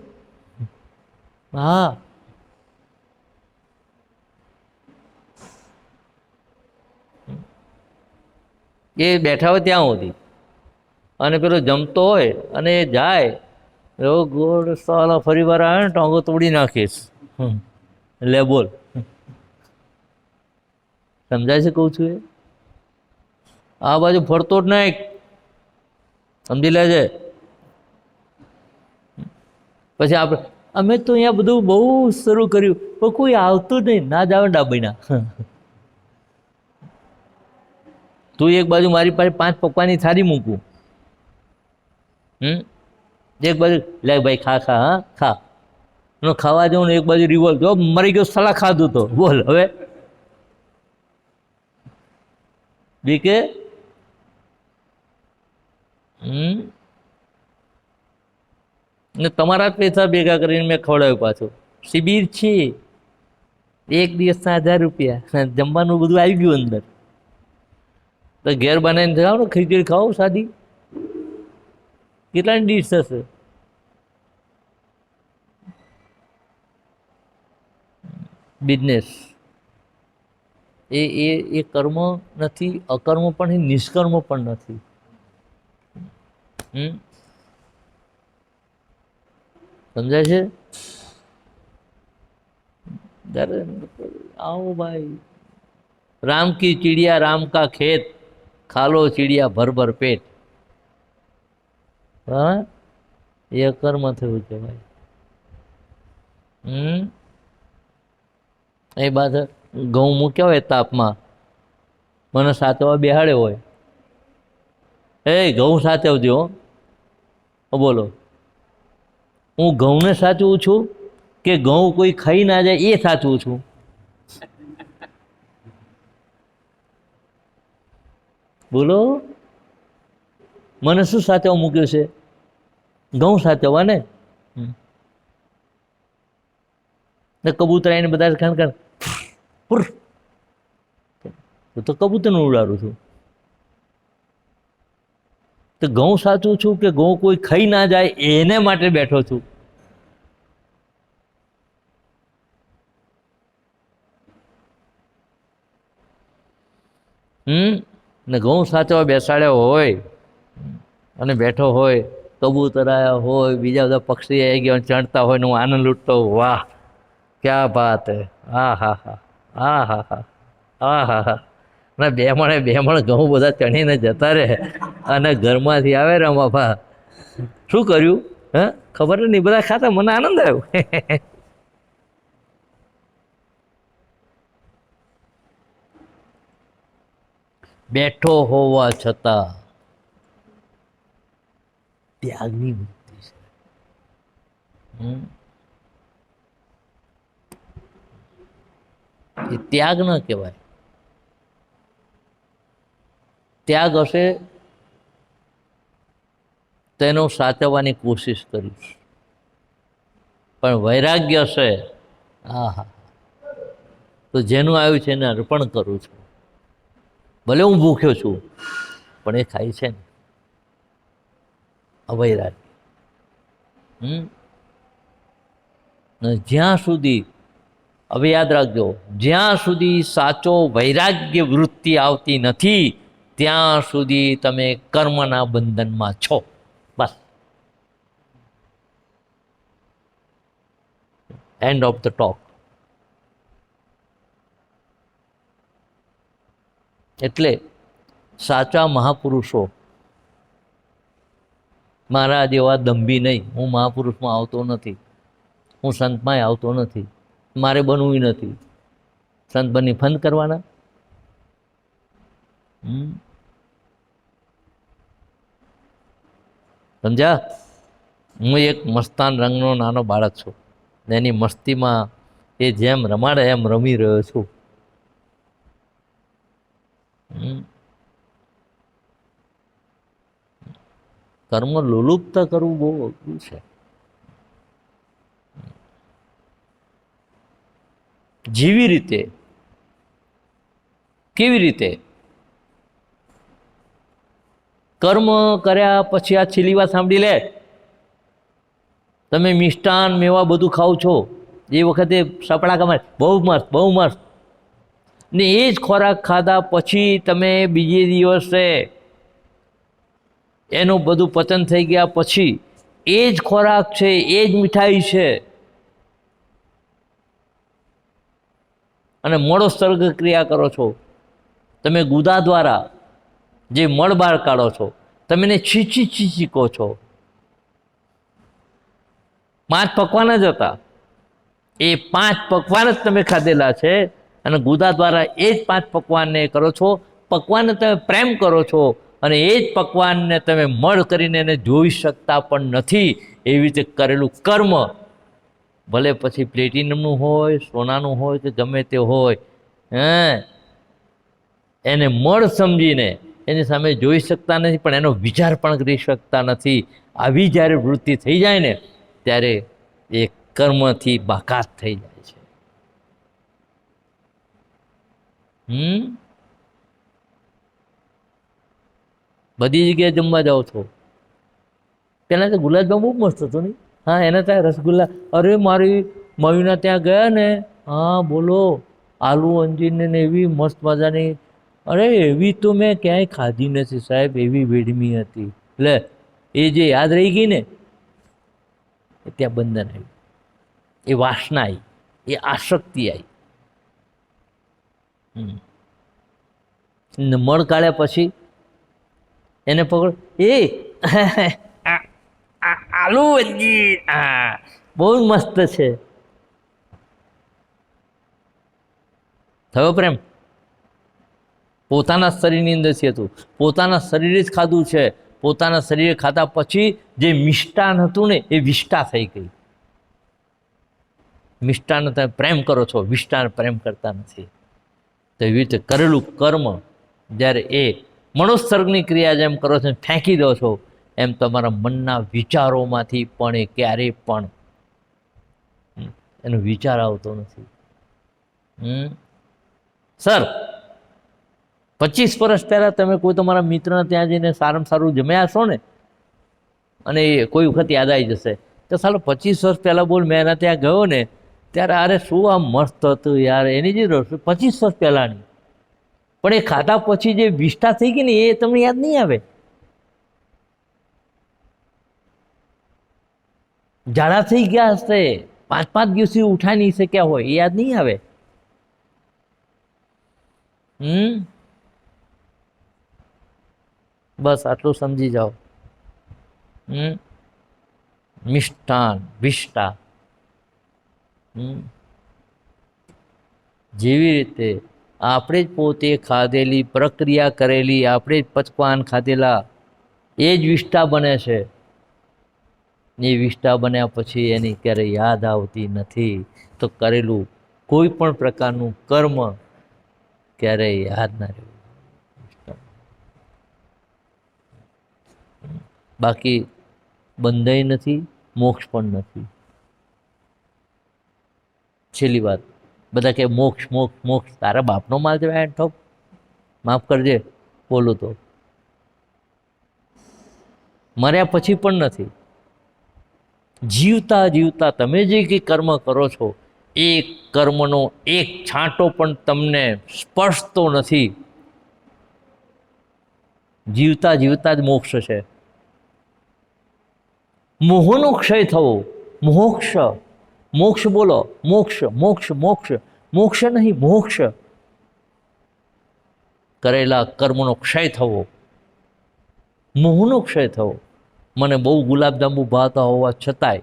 હા એ બેઠા હોય ત્યાં સુધી, અને પેલો જમતો હોય અને એ જાય, એવો ગોળ સાલા ફરી વાર આવે ને ટાંગો તોડી નાખીશ. લે બોલ, સમજાય છે કહું છું? એ આ બાજુ ફરતો જ નહીં, સમજી લેજે. પછી આપણે અમે તો અહીંયા બધું બહુ શરૂ કર્યું, પણ કોઈ આવતું નહીં. ના જ આવે ડાબીના. તું એક બાજુ મારી પાસે 5 પકવાની થાળી મૂકું, એક બાજુ લે ભાઈ ખા ખા, હા ખા. ખાવા જવું ને એક બાજુ રિવોલ્વ, જો મરી ગયો સલા ખાધું તો બોલ હવે બીકે. ને તમારા જ પૈસા ભેગા કરીને મેં ખવડાવ્યું પાછું. શિબિર છે, 1 દિવસના 1000 રૂપિયા, જમવાનું બધું આવી ગયું અંદર. તો ઘેર બનાવીને ખાઓ ને, ખીચડી ખાઓ સાદી, કેટલાની ડીશ થશે? બિઝનેસ એ કર્મ નથી, અકર્મ પણ નિષ્કર્મ પણ નથી. સમજાય છે? आओ भाई, राम की चिड़िया राम का खेत, खा लो चिड़िया भर भर पेट. हाँ ये कर्म થયું છે ભાઈ. એ બાદ ઘઉં મૂક્યા હોય તાપમાં, મને સાચવા બેહાડ્યો હોય, એ ઘઉં સાચવજો. બોલો, હું ઘઉંને સાચવું છું કે ઘઉં કોઈ ખાઈ ના જાય એ સાચવું છું? બોલો. મને શું સાચવવા મૂક્યું છે? ઘઉં સાચવવા ને. કબૂતર આવીને બધા ખાણ ખાણ પુર, તો કબૂતરનું ઉડાડું છું. તો ઘઉં સાચું છું કે ઘઉં કોઈ ખાઈ ના જાય એને માટે બેઠો છું? ને ઘઉં સાચવવા બેસાડ્યો હોય અને બેઠો હોય, કબૂતર આવ્યા હોય, બીજા બધા પક્ષી આવી ગયા ચણતા હોય ને હું આનંદ લૂંટતો, વાહ ક્યા બાત હે, હા હા હા, હા હા હા, હા હા હા. ના બે મણ ઘઉં બધા ચણીને જતા રહે અને ઘરમાંથી આવે રમાભા શું કર્યું? હે ખબર નહીં, બધા ખાતા, મને આનંદ આવ્યો. બેઠો હોવા છતાં ત્યાગની વૃત્તિ છે. એ ત્યાગ ન કહેવાય. ત્યાગ હશે તેનો સાચવવાની કોશિશ કરીશ, પણ વૈરાગ્ય હશે, હા હા, તો જેનું આવ્યું છે એને અર્પણ કરું છું. ભલે હું ભૂખ્યો છું પણ એ ખાય છે ને, અવૈરાગ્ય. જ્યાં સુધી, હવે યાદ રાખજો, જ્યાં સુધી સાચો વૈરાગ્ય વૃત્તિ આવતી નથી ત્યાં સુધી તમે કર્મના બંધનમાં છો. બસ, એન્ડ ઓફ ધ ટોક. એટલે સાચા મહાપુરુષો, મારા જેવા દંભી નહીં, હું મહાપુરુષમાં આવતો નથી, હું સંતમાં આવતો નથી, મારે બનવું નથી. સંત બની ફંદ કરવાના? સમજ્યા? હું એક મસ્તાન રંગનો નાનો બાળક છું, એની મસ્તીમાં એ જેમ રમાડે એમ રમી રહ્યો છું. કર્મ લોલુપ્ત કરવું બહુ અઘરું છે. જેવી રીતે, કેવી રીતે? કર્મ કર્યા પછી આ છેલ્લી વાત સાંભળી લે, તમે મિષ્ટાન મેવા બધું ખાઓ છો એ વખતે સપડા કમાય, બહુ મસ્ત બહુ મસ્ત, ને એ જ ખોરાક ખાધા પછી તમે બીજે દિવસે એનું બધું પતન થઈ ગયા પછી એ જ ખોરાક છે, એ જ મીઠાઈ છે, અને મળો સર્ગ ક્રિયા કરો છો. તમે ગુદા દ્વારા જે મળ બહાર કાઢો છો, તમે એને છીંચી છીંચી કહો છો. 5 પકવાન જ હતા, એ 5 પકવાન જ તમે ખાધેલા છે અને ગુદા દ્વારા એ જ 5 પકવાનને કરો છો. પકવાનને તમે પ્રેમ કરો છો અને એ જ પકવાનને તમે મળ કરીને એને જોઈ શકતા પણ નથી. એવી રીતે કરેલું કર્મ, ભલે પછી પ્લેટિનમનું હોય, સોનાનું હોય કે ગમે તે હોય, એને મળ સમજીને એની સામે જોઈ શકતા નથી, પણ એનો વિચાર પણ કરી શકતા નથી. આવી જ્યારે વૃત્તિ થઈ જાય ને ત્યારે એ કર્મથી બાકાત થઈ જાય છે. બધી જગ્યાએ જમવા જાઓ છો. પહેલાં તો ગુલાબજાંબુ બહુ મસ્ત હતો નહીં? હા, એના ત્યાં રસગુલ્લા, અરે મારી મયુના ત્યાં ગયા ને, હા બોલો, આલુ અંજીરને એવી મસ્ત મજાની, અરે એવી તો મેં ક્યાંય ખાધી નથી સાહેબ, એવી વેડમી હતી. લે, એ જે યાદ રહી ગઈ ને, એ ત્યાં બંધન આવ્યું, એ વાસના આવી, એ આસક્તિ આવી. મળ કાઢ્યા પછી એને પકડો, એ આલુ અંજીર, બહુ મસ્ત છે. થયો પ્રેમ? પોતાના શરીરની અંદર છે, હતું પોતાના શરીરે જ ખાધું છે. પોતાના શરીરે ખાધા પછી જે મિષ્ટાન હતું ને એ વિષ્ટા થઈ ગઈ. મિષ્ટાન તમે પ્રેમ કરો છો, વિષ્ટાન પ્રેમ કરતા નથી. તો એવી રીતે કરેલું કર્મ જ્યારે એ મનોસર્ગની ક્રિયા જેમ કરો છો ફેંકી દો છો, એમ તમારા મનના વિચારોમાંથી પણ એ ક્યારેય પણ એનો વિચાર આવતો નથી. સર, 25 વર્ષ પહેલા તમે કોઈ તમારા મિત્રને ત્યાં જઈને સારામાં સારું જમ્યા હશો ને, અને એ કોઈ વખત યાદ આવી જશે તો સાલો 25 વર્ષ પહેલા બોલ મેં એના ત્યાં ગયો ને ત્યારે અરે શું આ મસ્ત હતું યાર, એની જે રસોઈ 25 વર્ષ પહેલાની, પણ એ ખાધા પછી જે વિષ્ઠા થઈ ગઈ ને એ તમને યાદ નહીં આવે. ઝાડા થઈ ગયા હશે, 5-5 દિવસથી ઉઠાઈ નહીં શક્યા હોય, એ યાદ નહીં આવે. બસ આટલું સમજી જાઓ. મિષ્ટાન વિષ્ટા, જેવી રીતે આપણે જ પોતે ખાધેલી પ્રક્રિયા કરેલી આપણે જ પચવાન ખાધેલા એ જ વિષ્ટા બને છે. એ વિષ્ટા બન્યા પછી એની ક્યારેય યાદ આવતી નથી. તો કરેલું કોઈ પણ પ્રકારનું કર્મ ક્યારેય યાદ ના રહેવું. બાકી બંધાઈ નથી, મોક્ષ પણ નથી. છેલ્લી વાત, બધા કે મોક્ષ મોક્ષ મોક્ષ, તારા બાપનો માલ છે ઠોક, માફ કરજે બોલું તો, મર્યા પછી પણ નથી. જીવતા જીવતા તમે જે કંઈ કર્મ કરો છો એ કર્મનો એક છાંટો પણ તમને સ્પર્શતો નથી. જીવતા જીવતા જ મોક્ષ છે. મોહનો ક્ષય થવો, મોક્ષ, મોક્ષ બોલો, મોક્ષ મોક્ષ મોક્ષ, મોક્ષ નહીં મોક્ષ. કરેલા કર્મનો ક્ષય થવો, મોહનો ક્ષય થવો. મને બહુ ગુલાબજાંબુ ભાવતા હોવા છતાંય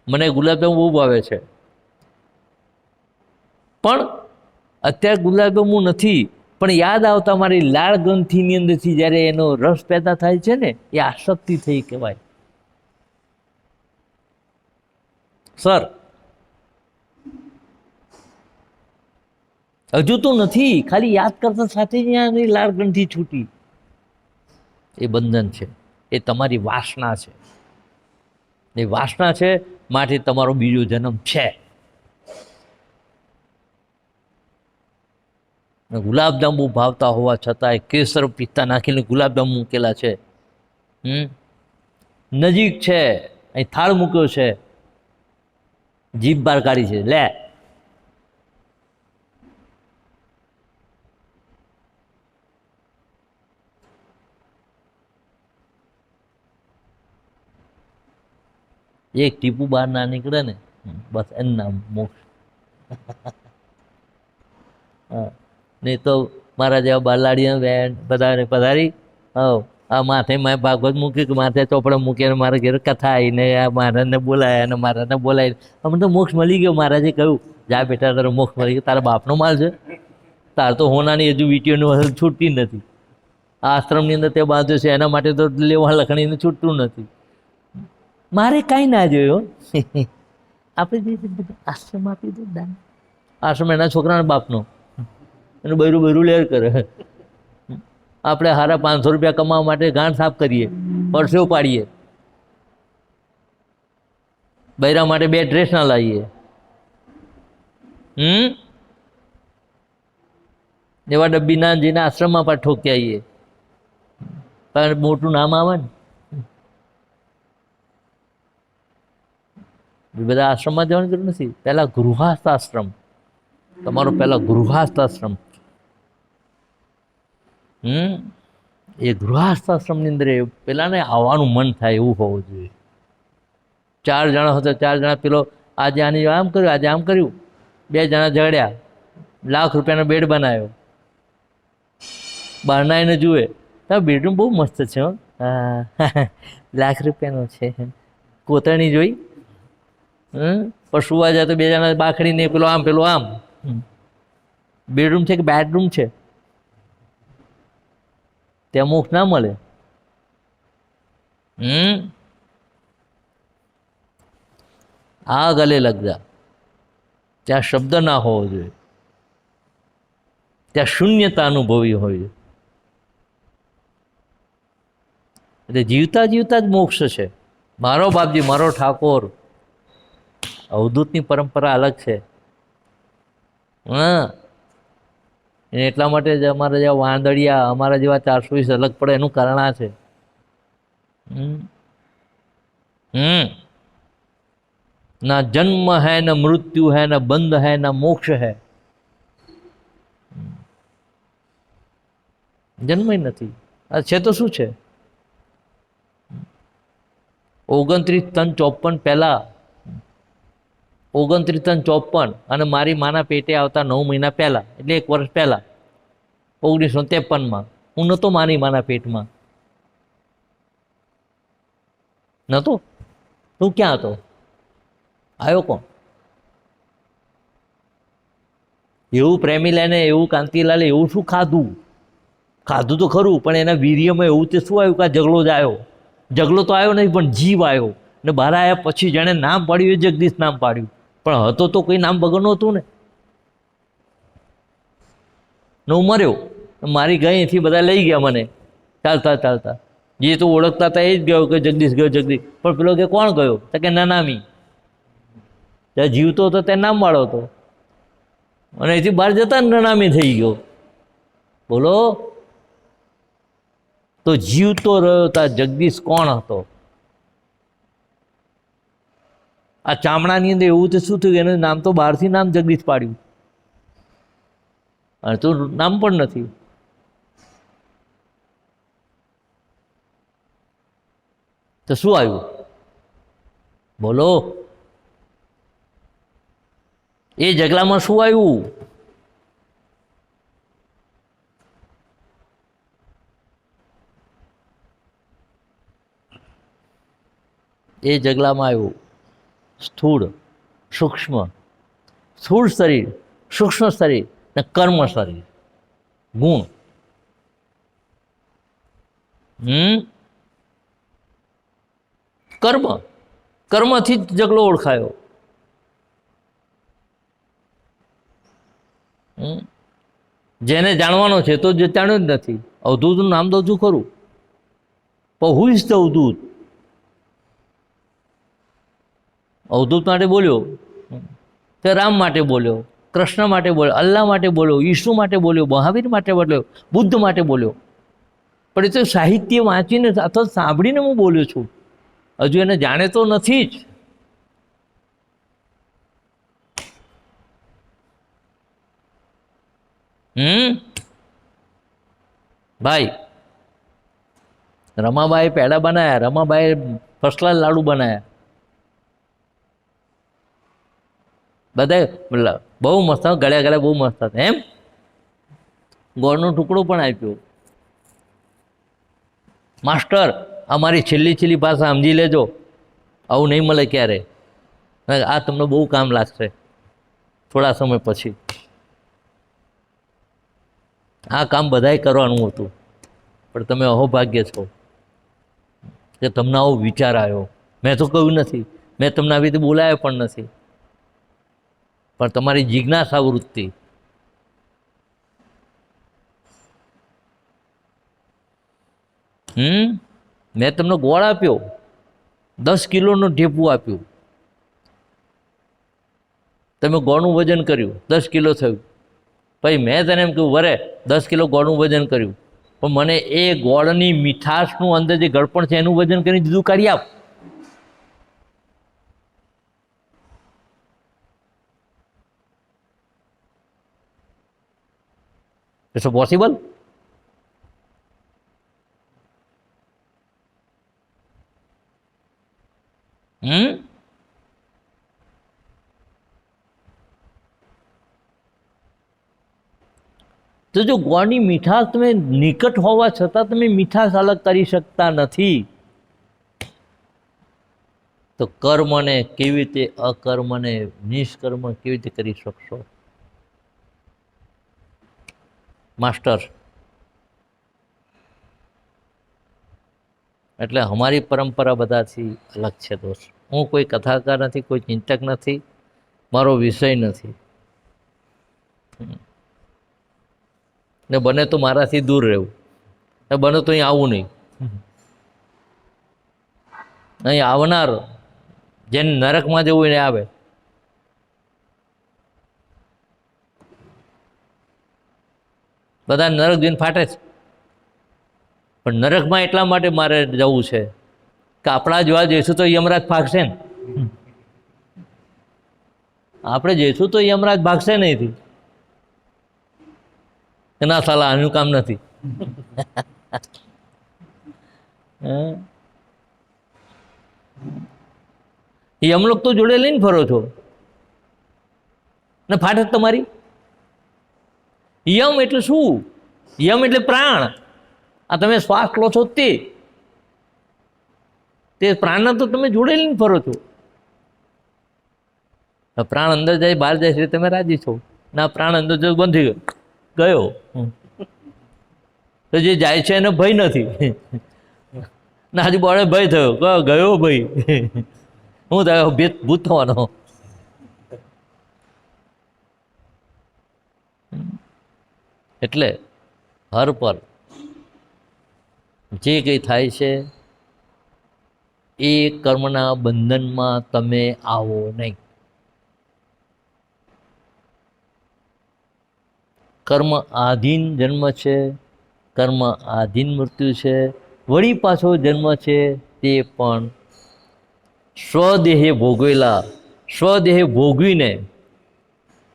મને ગુલાબજાંબુ બહુ ભાવે છે, પણ અત્યારે ગુલાબજાંબુ નથી, પણ યાદ આવતા મારી લાળ ગ્રંથિની અંદરથી જ્યારે એનો રસ પેદા થાય છે ને એ આસક્તિ થઈ કહેવાય. સર, હજુ તો નથી, ખાલી યાદ કરતા સાથે જ એની લાળ ગ્રંથિ છૂટી. એ બંધન છે, એ તમારી વાસના છે. એ વાસના છે માટે તમારો બીજો જન્મ છે. ગુલાબજાંબુ ભાવતા હોવા છતાંય કેસર પિસ્તા નાખીને ગુલાબજાંબુ મૂકેલા છે. નજીક છે, અહીં થાળ મૂક્યો છે, જીભ બહાર કાઢી છે, લે. એક ટીપું બહાર ના નીકળે ને બસ એનું નામ મોક્ષ. નહીં તો મારા જેવા બાલાડીયા બેન બધા પધારી, આ માથે મેં ભાગવત મૂક્યું કે માથે ચોપડે મૂકીને મારા ઘેર કથા આવીને આ મહારાજને બોલાયા અને મહારાજને બોલાવી અમને તો મોક્ષ મળી ગયો. મહારાજે કહ્યું જા બેટા તારો મોક્ષ મળી ગયો, તારા બાપનો માલ છે, તાર તો હોનાની હજુ વીટીઓની છૂટતી નથી. આ આશ્રમની અંદર તે બાંધ્યો છે એના માટે તો લેવા લખણીને છૂટતું નથી. મારે કાંઈ ના જોયું. આપણે જે આશ્રમ આપી દો દાન, આશ્રમ એના છોકરાના બાપનો, એનું બૈરું બૈરું લેર કરે. આપણે હારા 500 રૂપિયા કમાવા માટે ગાંઠ સાફ કરીએ, પરસેવો પાડીએ, બૈરા માટે 2 ડ્રેસ ના લાવીએ, એવા ડબ્બી ના જઈને આશ્રમમાં પણ ઠોકી આવીએ, પણ મોટું નામ આવે ને. બધા આશ્રમમાં જવાની જરૂર નથી. પહેલા ગૃહસ્થ આશ્રમ, તમારો પહેલા ગૃહસ્થ આશ્રમ. એ ગૃહસ્થ આશ્રમની અંદર પેલાને આવવાનું મન થાય એવું હોવું જોઈએ. 4 જણા હતા, 4 જણા પેલો આજે આની આમ કર્યું, આજે આમ કર્યું, 2 જણા ઝઘડ્યા, લાખ રૂપિયાનો બેડ બનાવ્યો, બહારના એને જુએ તો બેડરૂમ બહુ મસ્ત છે, લાખ રૂપિયાનો છે, કોતરણી જોઈ. પણ સુવા જાય તો 2 જણા બાખડીને પેલો આમ પેલો આમ. બેડરૂમ છે કે બેડરૂમ છે, ત્યાં મોક્ષ ના મળે. આ ગલે લગ જા, ત્યાં શબ્દ ના હોવો જોઈએ. ત્યાં શૂન્યતા અનુભવી હોય. એટલે જીવતા જીવતા જ મોક્ષ છે. મારો બાપજી, મારો ઠાકોર, અવધૂતની પરંપરા અલગ છે. હા, એટલા માટે જ અમારા જેવા વાંદડિયા, અમારા જેવા 420 અલગ પડે એનું કારણ આ છે. ના જન્મ હૈ, ન મૃત્યુ હૈ, ન બંધ હૈ, ન મોક્ષ હૈ. જન્મ નથી. આ છે તો શું છે? 29 તન 54 પહેલા, 29 તન 54 અને મારી માના પેટે આવતા 9 મહિના પહેલા, એટલે 1 વર્ષ પહેલા, 1953માં હું નહોતો માની માના પેટમાં. નહોતો. તું ક્યાં હતો? આવ્યો કોણ? એવું પ્રેમીલાને, એવું કાંતિલાલે એવું શું ખાધું? ખાધું તો ખરું, પણ એના વીર્યમાં એવું તે શું આવ્યું કે આ ઝઘડો જ આવ્યો? ઝઘડો તો આવ્યો નહીં, પણ જીવ આવ્યો. ને બહાર આવ્યા પછી જેણે નામ પાડ્યું એ જગદીશ નામ પાડ્યું, પણ હતો તો કોઈ નામ વગરનું હતું ને. હું મર્યો, મારી ગઈ અહીંથી બધા લઈ ગયા મને ચાલતા ચાલતા. જે તો ઓળખતા હતા એ જ ગયો કે જગદીશ ગયો, જગદીશ. પણ પેલો કે કોણ ગયો? તો કે નનામી. ત્યાં જીવતો હતો ત્યાં નામ વાળો હતો, અને અહીંથી બહાર જતા નનામી થઈ ગયો. બોલો, તો જીવતો રહ્યો ત્યાં જગદીશ કોણ હતો? આ ચામડાની અંદર એવું તો શું થયું? એનું નામ તો બહારથી નામ જગદીશ પાડ્યું, અને તો નામ પણ નથી. તો શું આવ્યું? બોલો, એ જગલામાં શું આવ્યું? એ જગલામાં આવ્યું સ્થૂળ, સૂક્ષ્મ. સ્થૂળ શરીર, સૂક્ષ્મ શરીર ને કર્મ શરીર, ગુણ. કર્મ, કર્મથી જ જગલો ઓળખાયો. જેને જાણવાનો છે તો જે જાણ્યું જ નથી. અવધૂતનું નામ દઉં છું ખરું, પણ who is the Avdhoot? Avdhoot માટે બોલ્યો તે રામ માટે બોલ્યો, કૃષ્ણ માટે બોલ્યો, અલ્લાહ માટે બોલ્યો, ઈસુ માટે બોલ્યો, મહાવીર માટે બોલ્યો, બુદ્ધ માટે બોલ્યો. પણ એ તો સાહિત્ય વાંચીને અથવા સાંભળીને હું બોલ્યો છું, હજુ એને જાણે તો નથી જ. ભાઈ, રમાબાઈ પેડા બનાયા, રમાબાઈ ફર્સ્ટ ક્લાસ લાડુ બનાયા, બધા બહુ મસ્ત, ગળ્યા ગળ્યા બહુ મસ્ત હતા. એમ ગોળનો ટુકડો પણ આપ્યો. માસ્ટર, અમારી છેલ્લી છેલ્લી ભાષા સમજી લેજો, આવું નહીં મળે ક્યારે. આ તમને બહુ કામ લાગશે થોડા સમય પછી. આ કામ બધાએ કરવાનું હતું, પણ તમે અહોભાગ્ય છો કે તમને આવો વિચાર આવ્યો. મેં તો કહ્યું નથી, મેં તમને આવી રીતે બોલાયો પણ નથી, પણ તમારી જિજ્ઞાસા વૃત્તિ. મેં તમને ગોળ આપ્યો, 10 કિલોનું ઢેપું આપ્યું, તમે ગોળનું વજન કર્યું, 10 કિલો થયું. પછી મેં તને એમ કહ્યું વરે 10 કિલો ગોળનું વજન કર્યું, પણ મને એ ગોળની મીઠાશનું અંદર જે ગળપણ છે એનું વજન કરીને દીધું, કાઢી આપ. It's possible? તો જો ગોળની મીઠાશ તમે નિકટ હોવા છતાં તમે મીઠાશ અલગ કરી શકતા નથી, તો કર્મને કેવી રીતે, અકર્મને, નિષ્કર્મ કેવી રીતે કરી શકશો? માસ્ટર, એટલે અમારી પરંપરા બધાથી અલગ છે દોસ્ત. હું કોઈ કથાકાર નથી, કોઈ ચિંતક નથી, મારો વિષય નથી. ને બને તો મારાથી દૂર રહેવું, ને બને તો અહીં આવવું નહીં. અહીં આવનાર જેને નરકમાં જવું એને આવે. બધા નરક જોઈને ફાટે છે, પણ નરકમાં એટલા માટે મારે જવું છે કે આપણા જોવા જઈશું તો યમરાજ ભાગશે ને. આપણે જઈશું તો યમરાજ ભાગશે નહીં. ના સાલા આનું કામ નથી. યમલોક તો જોડે લઈને ફરો છો ને ફાટે તમારી. યમ એટલે શું? યમ એટલે પ્રાણ. આ તમે શ્વાસ લો છો તે પ્રાણના તો તમે જોડે લઈને ફરો છો. પ્રાણ અંદર જાય બહાર જાય છે તમે રાજી છો, ના પ્રાણ અંદર જો બંધી ગયો તો જે જાય છે એને ભય નથી, ના હજુ બળે ભય થયો ગયો ભય. હું થયો ભૂત થવાનો. એટલે હર પર જે કંઈ થાય છે એ કર્મના બંધનમાં તમે આવો નહીં. કર્મ આધીન જન્મ છે, કર્મ આધીન મૃત્યુ છે, વળી પાછો જન્મ છે તે પણ સ્વદેહે ભોગવેલા, સ્વદેહે ભોગવીને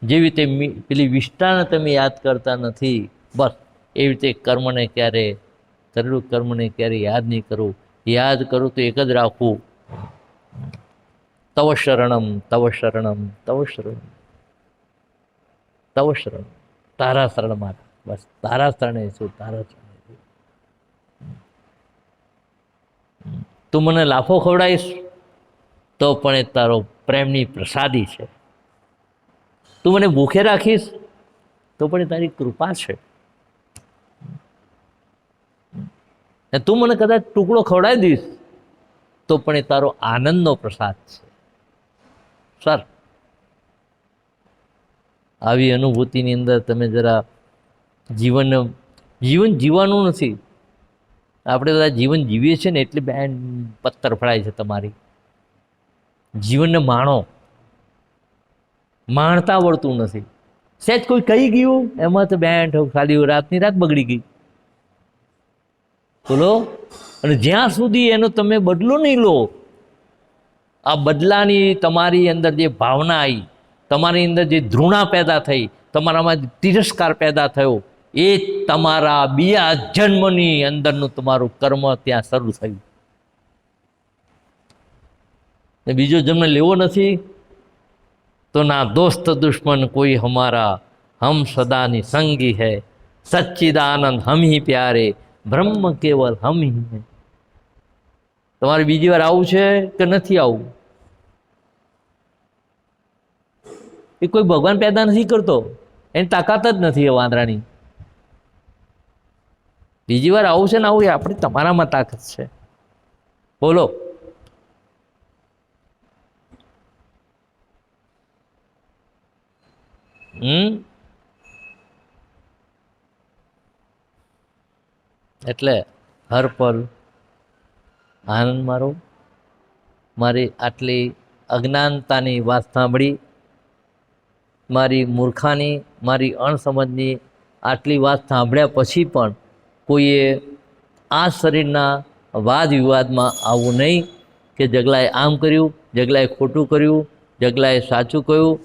જેવી રીતે પેલી વિષ્ટાને તમે યાદ કરતા નથી, બસ એવી રીતે કર્મને ક્યારે કરેલું કર્મને ક્યારે યાદ નહીં કરવું. યાદ કરું તો એક જ રાખવું, તવ શરણમ તવ શરણમ તવ શરણમ તવ શરણ, તારા શરણ મારા, બસ તારા શરણે છું, તારા શરણે છું. તું મને લાફો ખવડાવીશ તો પણ એ તારો પ્રેમની પ્રસાદી છે. તું મને ભૂખે રાખીશ તો પણ એ તારી કૃપા છે. ને તું મને કદાચ ટુકડો ખવડાવી દઈશ તો પણ એ તારો આનંદનો પ્રસાદ છે. સર આવી અનુભૂતિની અંદર તમે જરા જીવન જીવવાનું નથી. આપણે બધા જીવન જીવીએ છીએ ને એટલે બેન પથ્થર ફળાય છે તમારી. જીવનને માણો, માણતા આવડતું નથી. સહેજ કોઈ કહી ગયું એમાં તો બેન ખાલી રાતની રાત બગડી ગઈ. બોલો, અને જ્યાં સુધી એનો તમે બદલો નહીં લો, આ બદલાની તમારી અંદર જે ભાવના આવી, તમારી અંદર જે ધૃણા પેદા થઈ, તમારામાં તિરસ્કાર પેદા થયો, એ તમારા બીજા જન્મની અંદરનું તમારું કર્મ ત્યાં શરૂ થયું. બીજો જન્મ લેવો નથી તો ના દોસ્ત દુશ્મન કોઈ હમારા, હમ સદાની સંગી હૈ, સચ્ચિદાનંદ હમ હી પ્યારે, બ્રહ્મ કેવલ હમ હી હૈ. તમારે બીજી વાર આવું છે કે નથી આવું એ કોઈ ભગવાન પેદા નથી કરતો, એની તાકાત જ નથી એ વાંદરાની. બીજી વાર આવું છે ને આવું એ આપણી તમારામાં તાકાત છે. બોલો, એટલે હર પલ આનંદ મારો. મારી આટલી અજ્ઞાનતાની વાત સાંભળી, મારી મૂર્ખાની, મારી અણસમજની આટલી વાત સાંભળ્યા પછી પણ કોઈએ આ શરીરના વાદ વિવાદમાં આવવું નહીં કે જગલાએ આમ કર્યું, જગલાએ ખોટું કર્યું, જગલાએ સાચું કહ્યું,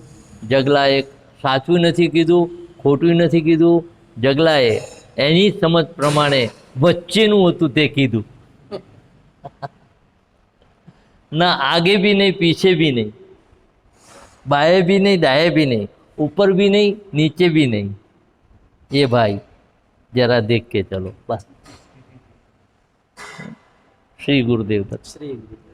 જગલાએ સાચું નથી કીધું, ખોટું નથી કીધું, જગલાએ એની સમજ પ્રમાણે વચ્ચેનું હતું તે કીધું. ના આગે भी नहीं पीछे भी नहीं, बाएं भी नहीं दाएं भी नहीं, ऊपर भी नहीं नीचे भी नहीं. ये भाई जरा देख के चलो. बस. श्री गुरुदेव दत्त. શ્રી ગુરુદેવ.